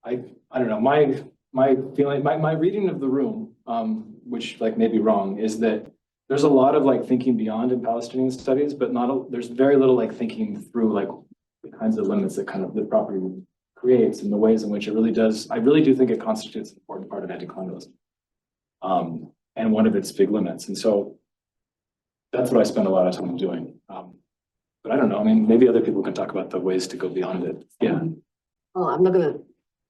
I don't know, my feeling, my reading of the room, which like may be wrong, is that there's a lot of like thinking beyond in Palestinian studies, but there's very little like thinking through like the kinds of limits that kind of the property creates and the ways in which it really does. I really do think it constitutes an important part of anti-colonialism, and one of its big limits. And so that's what I spend a lot of time doing. But I don't know, I mean, maybe other people can talk about the ways to go beyond it. Yeah. Well, I'm not gonna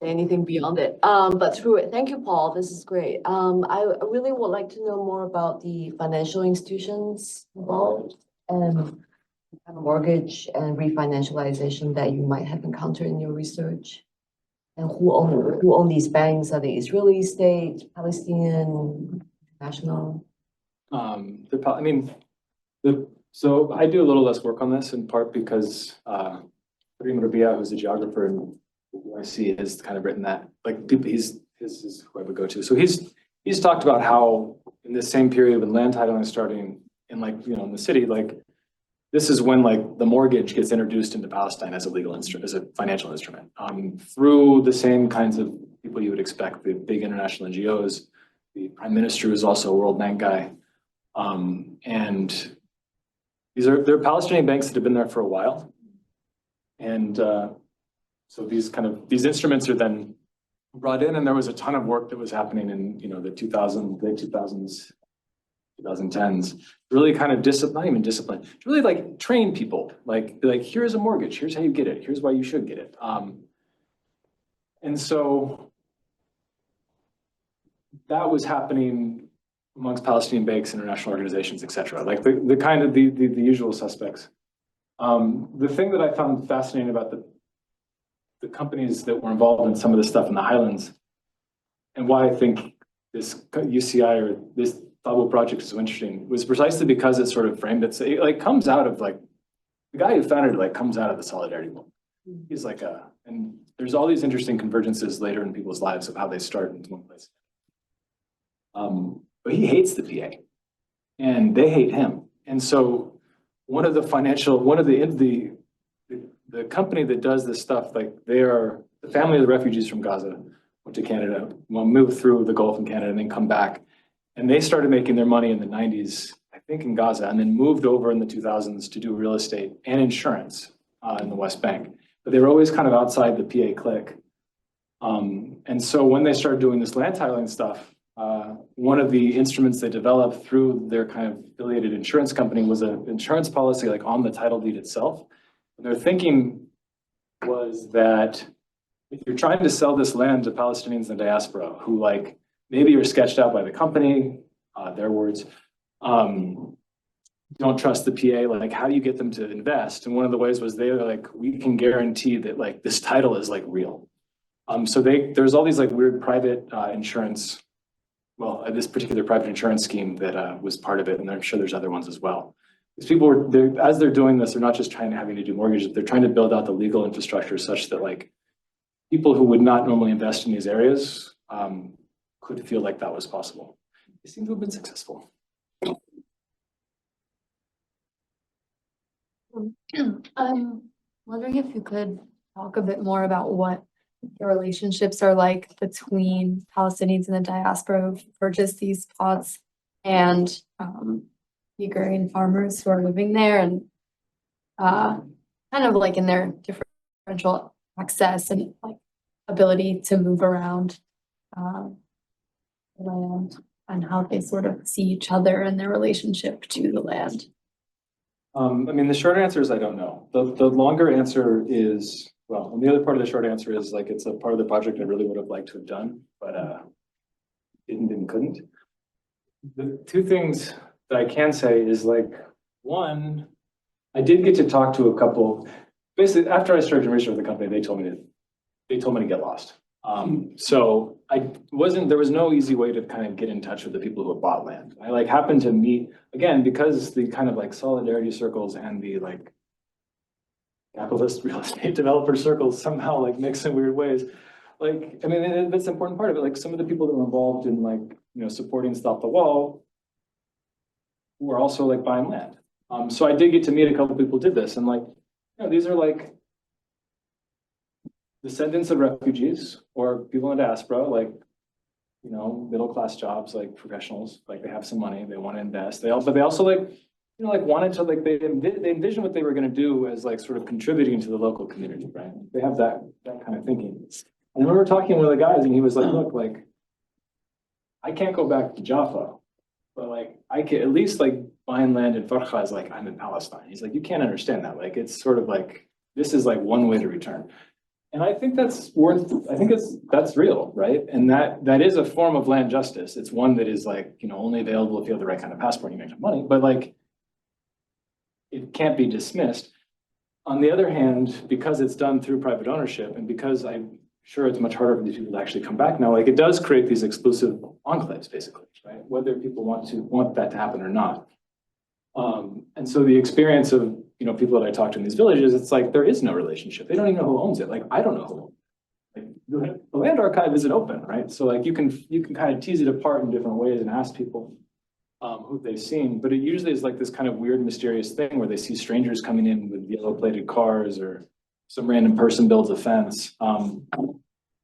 say anything beyond it, but through it. Thank you, Paul. This is great. I really would like to know more about the financial institutions involved and mortgage and refinancialization that you might have encountered in your research. And who own these banks? Are they Israeli state, Palestinian, national? So I do a little less work on this in part because Karim Rabia, who's a geographer and who I see has kind of written that, like he's who I would go to. So he's talked about how in this same period when land titling is starting in like, you know, in the city, like this is when like the mortgage gets introduced into Palestine as a legal instrument, as a financial instrument, through the same kinds of people you would expect, the big international NGOs. The prime minister is also a World Bank guy. And they're Palestinian banks that have been there for a while. And so these instruments are then brought in, and there was a ton of work that was happening in, you know, the late 2000s, 2010s, really kind of not even discipline, to really like train people, like here's a mortgage, here's how you get it, here's why you should get it. And so that was happening amongst Palestinian banks, international organizations, et cetera, like the kind of the usual suspects. The thing that I found fascinating about the companies that were involved in some of this stuff in the highlands, and why I think this UCI or this Thabo project is so interesting, was precisely because it sort of framed it. So it like comes out of like, the guy who founded it like comes out of the solidarity movement. He's like and there's all these interesting convergences later in people's lives of how they start in one place. But he hates the PA and they hate him. And so the company that does this stuff, like the family of the refugees from Gaza went to Canada, moved through the Gulf in Canada and then come back. And they started making their money in the 90s, I think in Gaza, and then moved over in the 2000s to do real estate and insurance in the West Bank. But they were always kind of outside the PA clique. And so when they started doing this land titling stuff, one of the instruments they developed through their kind of affiliated insurance company was an insurance policy like on the title deed itself. And their thinking was that if you're trying to sell this land to Palestinians in the diaspora who like maybe are sketched out by the company, their words, don't trust the PA, like how do you get them to invest? And one of the ways was they were like, we can guarantee that like this title is like real. So there's all these like weird private insurance, well, this particular private insurance scheme that was part of it, and I'm sure there's other ones as well. These people were, as they're doing this, they're not just having to do mortgages, they're trying to build out the legal infrastructure such that like people who would not normally invest in these areas could feel like that was possible. They seem to have been successful. I'm wondering if you could talk a bit more about what the relationships are like between Palestinians in the diaspora who purchased these plots and the agrarian farmers who are living there, and kind of like in their differential access and like ability to move around land, and how they sort of see each other and their relationship to the land. I mean, the short answer is I don't know. The longer answer is, well, and the other part of the short answer is like it's a part of the project I really would have liked to have done, but didn't and couldn't. The two things that I can say is like, one, I did get to talk to a couple. Basically, after I started doing research with the company, they told me to get lost. So there was no easy way to kind of get in touch with the people who had bought land. I like happened to meet, again, because the kind of like solidarity circles and the like capitalist real estate developer circles somehow like mix in weird ways. Like, I mean, that's an important part of it. Like some of the people that were involved in like, you know, supporting Stop the Wall were also like buying land. So I did get to meet a couple people who did this, and like, you know, these are like descendants of refugees or people in the diaspora, like, you know, middle-class jobs, like professionals, like they have some money, they want to invest. But they also like, you know, like wanted to like, they envision what they were going to do as like sort of contributing to the local community, right? They have that kind of thinking. And we were talking with the guys and he was like, look, like, I can't go back to Jaffa, but like, I can at least like buying land in Farha is like, I'm in Palestine. He's like, you can't understand that. Like, it's sort of like, this is like one way to return. And I think that's that's real, right? And that is a form of land justice. It's one that is like, you know, only available if you have the right kind of passport and you make some money, but like, it can't be dismissed. On the other hand, because it's done through private ownership and because I'm sure it's much harder for these people to actually come back now, like it does create these exclusive enclaves basically, right? Whether people want that to happen or not. And so the experience of, you know, people that I talk to in these villages, it's like, there is no relationship. They don't even know who owns it. Like, I don't know who owns it. Like, the land archive isn't open, right? So like, you can kind of tease it apart in different ways and ask people who they've seen, but it usually is like this kind of weird, mysterious thing where they see strangers coming in with yellow plated cars or some random person builds a fence.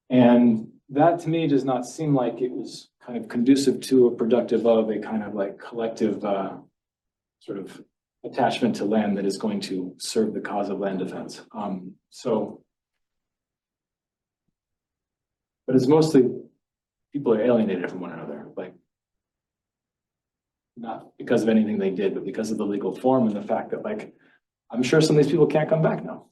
And that to me does not seem like it was kind of conducive to or productive of a kind of like collective sort of attachment to land that is going to serve the cause of land defense. But it's mostly people are alienated from one another, like not because of anything they did, but because of the legal form and the fact that like, I'm sure some of these people can't come back now.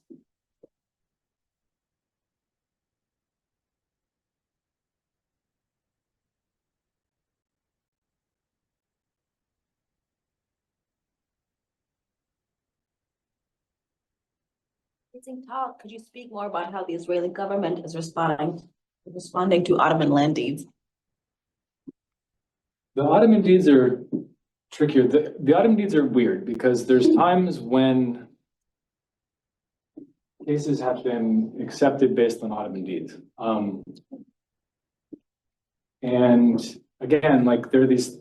Amazing talk. Could you speak more about how the Israeli government is responding to Ottoman land deeds? The Ottoman deeds are trickier. The Ottoman deeds are weird because there's times when cases have been accepted based on Ottoman deeds. And again, like there are these,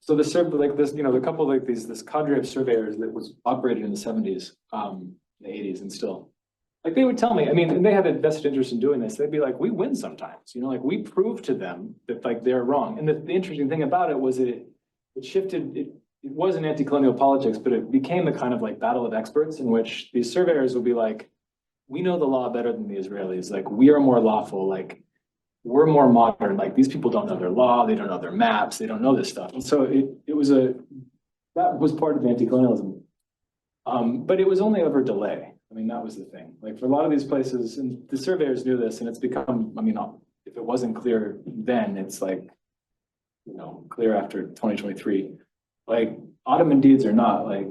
so like this, you know, the couple like this cadre of surveyors that was operated in the 70s, the 80s, and still, like they would tell me, I mean, and they had a vested interest in doing this. They'd be like, we win sometimes, you know, like we prove to them that like they're wrong. And the interesting thing about it was it shifted, it wasn't anti-colonial politics, but it became a kind of like battle of experts in which these surveyors would be like, we know the law better than the Israelis. Like, we are more lawful. Like, we're more modern. Like, these people don't know their law. They don't know their maps. They don't know this stuff. And so that was part of anti-colonialism. But it was only over delay. I mean, that was the thing. Like, for a lot of these places, and the surveyors knew this, and it's become, I mean, if it wasn't clear then, it's like, clear after 2023. Like, Ottoman deeds are not, like,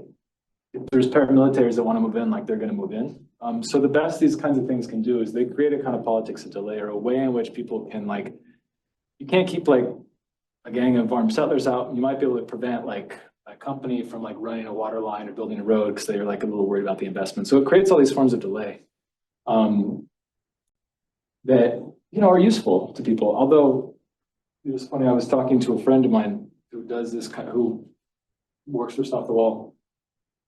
if there's paramilitaries that want to move in, like, they're going to move in. So the best these kinds of things can do is they create a kind of politics of delay, or a way in which people can, like, you can't keep like a gang of armed settlers out. You might be able to prevent like a company from like running a water line or building a road because they're like a little worried about the investment. So it creates all these forms of delay that, are useful to people. Although it was funny, I was talking to a friend of mine who does this who works for Stop the Wall.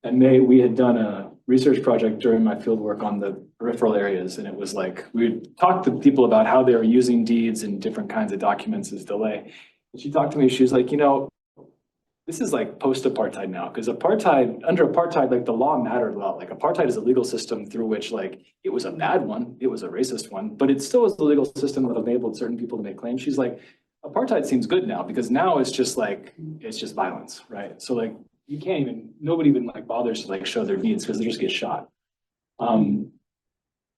And we had done a research project during my field work on the peripheral areas. And it was like, we talked to people about how they were using deeds and different kinds of documents as delay. And she talked to me, she was like, this is like post-apartheid now, because under apartheid, like the law mattered a lot. Like apartheid is a legal system through which like, it was a bad one, it was a racist one, but it still was the legal system that enabled certain people to make claims. She's like, apartheid seems good now, because now it's just like, it's just violence, right? So like, nobody even like bothers to like show their deeds because they just get shot. And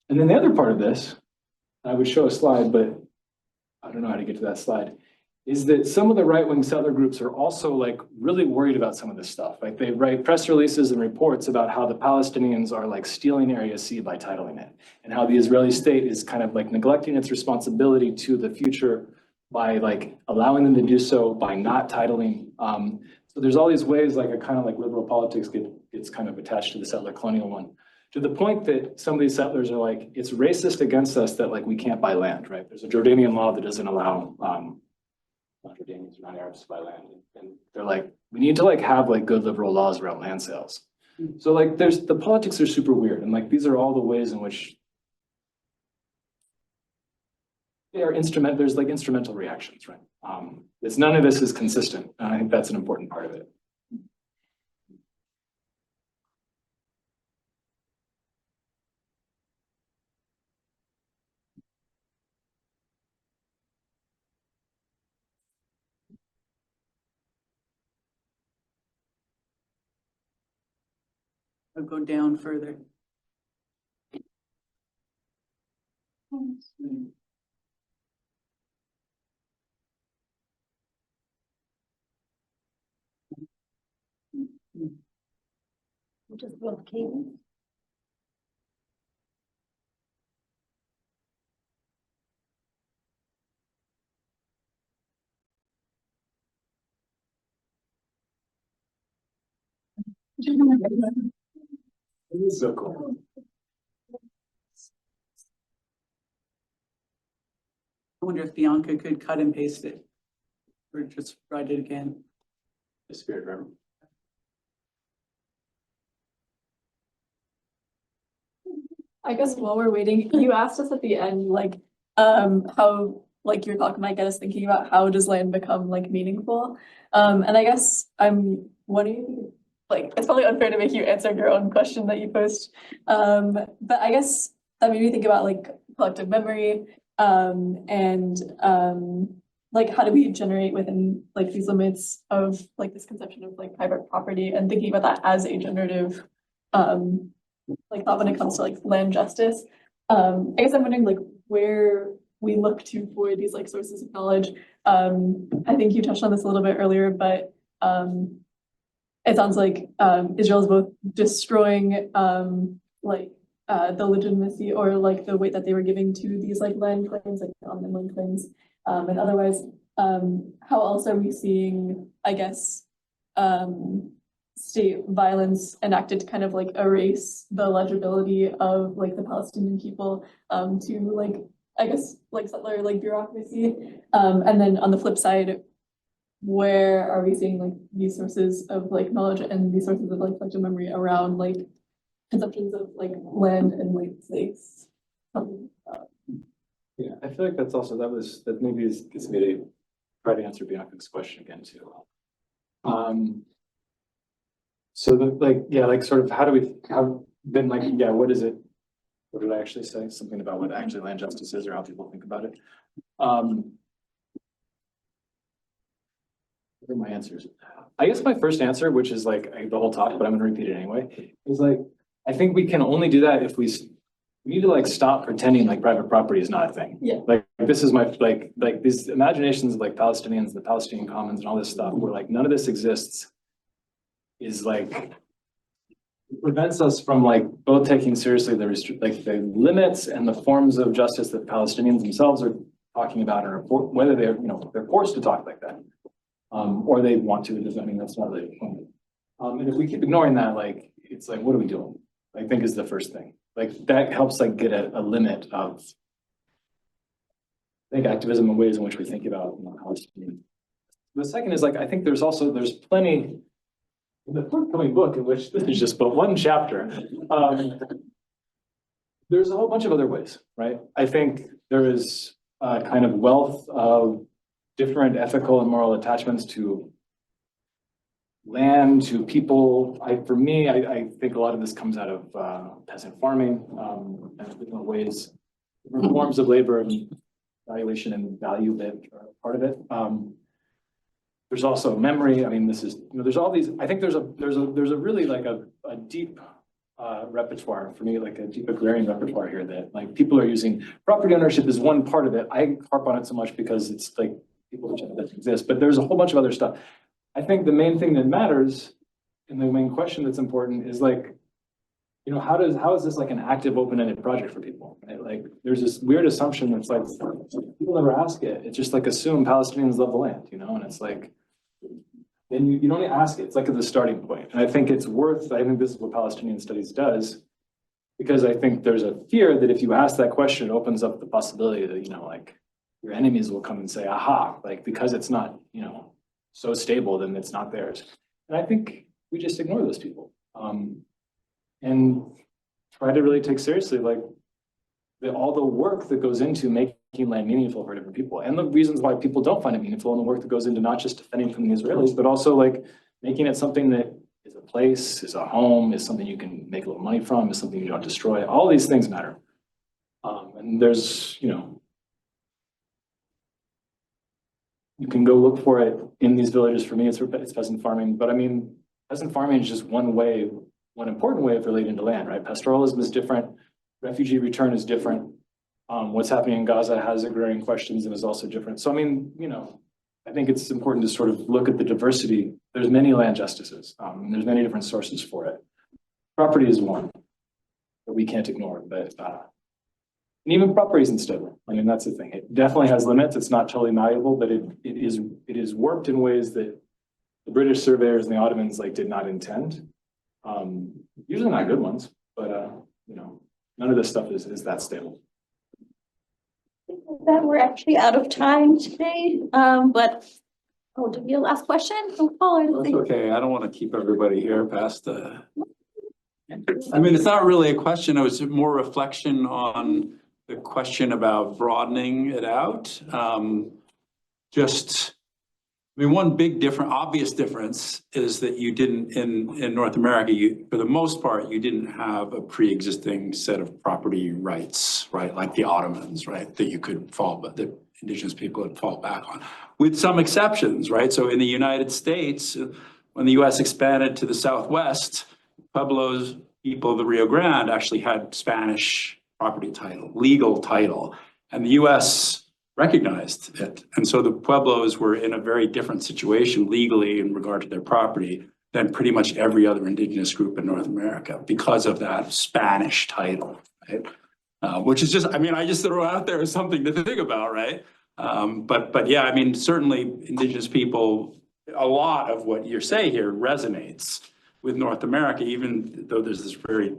then the other part of this, I would show a slide, but I don't know how to get to that slide, is that some of the right-wing settler groups are also like really worried about some of this stuff. Like they write press releases and reports about how the Palestinians are like stealing Area C by titling it, and how the Israeli state is kind of like neglecting its responsibility to the future by like allowing them to do so by not titling. So there's all these ways like a kind of like liberal politics gets kind of attached to the settler colonial one, to the point that some of these settlers are like, it's racist against us that like we can't buy land, right? There's a Jordanian law that doesn't allow non-Jordanians or non-Arabs to buy land. And they're like, we need to like have like good liberal laws around land sales. So like the politics are super weird. And like, these are all the ways in which they are there's like instrumental reactions, right? None of this is consistent. And I think that's an important part of it. I'll go down further. Just both cadence. It is so cool. I wonder if Bianca could cut and paste it or just write it again. The spirit room. I guess while we're waiting, you asked us at the end, like, how, like, your talk might get us thinking about how does land become, like, meaningful? And I guess what do you think? Like, it's probably unfair to make you answer your own question that you posed. But I guess that made me think about, like, collective memory, and like, how do we generate within, like, these limits of, like, this conception of, like, private property, and thinking about that as a generative, like thought when it comes to like land justice. I guess I'm wondering like where we look to for these like sources of knowledge. I think you touched on this a little bit earlier, but it sounds like Israel is both destroying like the legitimacy or like the weight that they were giving to these like land claims, like on land claims, and otherwise, how else are we seeing, I guess, state violence enacted to kind of like erase the legibility of like the Palestinian people to like, I guess, like settler like bureaucracy. And then on the flip side, where are we seeing like these sources of like knowledge and these sources of like collective memory around like conceptions of like land and like place? Yeah, I feel like that's also, that maybe gets me to try to answer Bianca's question again too. So like sort of how do we, how, then like, yeah, what is it? What did I actually say? Something about what actually land justice is or how people think about it. What are my answers? I guess my first answer, which is like the whole talk, but I'm gonna repeat it anyway, is like, I think we can only do that if we need to like stop pretending like private property is not a thing. Yeah. Like this is my, like these imaginations of like Palestinians, the Palestinian commons and all this stuff, where like none of this exists, is like, prevents us from like both taking seriously the the limits and the forms of justice that Palestinians themselves are talking about, or whether they're, you know, they're forced to talk like that. Or they want to, I mean, that's not really the point. And if we keep ignoring that, like, it's like, what are we doing? I think is the first thing. Like, that helps like get a limit of, I think, activism and ways in which we think about, you know, how it's being. The second is like, I think there's plenty in the forthcoming book, in which this is just but one chapter. There's a whole bunch of other ways, right? I think there is a kind of wealth of different ethical and moral attachments to land, to people. For me, I think a lot of this comes out of peasant farming, and different ways, different forms of labor and valuation and value that are part of it. There's also memory. I mean, this is, you know, there's all these, I think there's a really like a deep repertoire for me, like a deep agrarian repertoire here that like people are using. Property ownership is one part of it. I harp on it so much because it's like people that exist, but there's a whole bunch of other stuff. I think the main thing that matters and the main question that's important is like, you know, how is this like an active, open-ended project for people? Right? Like there's this weird assumption that's like, people never ask it. It's just like assume Palestinians love the land, you know, and it's like, then you don't even ask it. It's like the starting point. And I think it's worth, I think this is what Palestinian Studies does, because I think there's a fear that if you ask that question, it opens up the possibility that, you know, like your enemies will come and say, aha, like because it's not, you know, so stable, then it's not theirs. And I think we just ignore those people and try to really take seriously like all the work that goes into making land meaningful for different people, and the reasons why people don't find it meaningful, and the work that goes into not just defending from the Israelis, but also like making it something that is a place, is a home, is something you can make a little money from, is something you don't destroy. All these things matter. And there's, you know, you can go look for it in these villages. For me, it's peasant farming, but I mean, peasant farming is just one way, one important way of relating to land, right? Pastoralism is different. Refugee return is different. What's happening in Gaza has agrarian questions and is also different. So, I mean, you know, I think it's important to sort of look at the diversity. There's many land justices. There's many different sources for it. Property is one that we can't ignore, but and even property isn't stable. I mean, that's the thing. It definitely has limits. It's not totally malleable, but it is warped in ways that the British surveyors and the Ottomans like did not intend. Usually not good ones, but you know, none of this stuff is that stable. That we're actually out of time today, but, oh, did you have a last question from Paul? That's okay. I don't want to keep everybody here past the. I mean, it's not really a question. It was more reflection on the question about broadening it out. I mean, one big obvious difference is that you didn't, in North America, for the most part, you didn't have a pre-existing set of property rights, right? Like the Ottomans, right? That you could that indigenous people would fall back on, with some exceptions, right? So in the United States, when the US expanded to the Southwest, Pueblos, people of the Rio Grande actually had Spanish property title, legal title, and the US recognized it. And so the Pueblos were in a very different situation legally in regard to their property than pretty much every other indigenous group in North America because of that Spanish title, right? Which is just, I mean, I just throw out there as something to think about, right? But yeah, I mean, certainly indigenous people, a lot of what you're saying here resonates with North America, even though there's this very,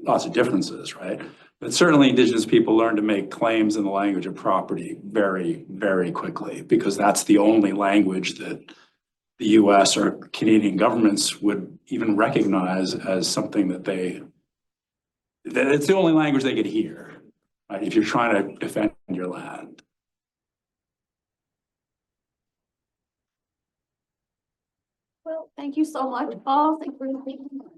lots of differences, right? But certainly indigenous people learn to make claims in the language of property very, very quickly, because that's the only language that the US or Canadian governments would even recognize as something that it's the only language they could hear, right? If you're trying to defend your land. Well, Thank you so much, Paul. Thank you for being here.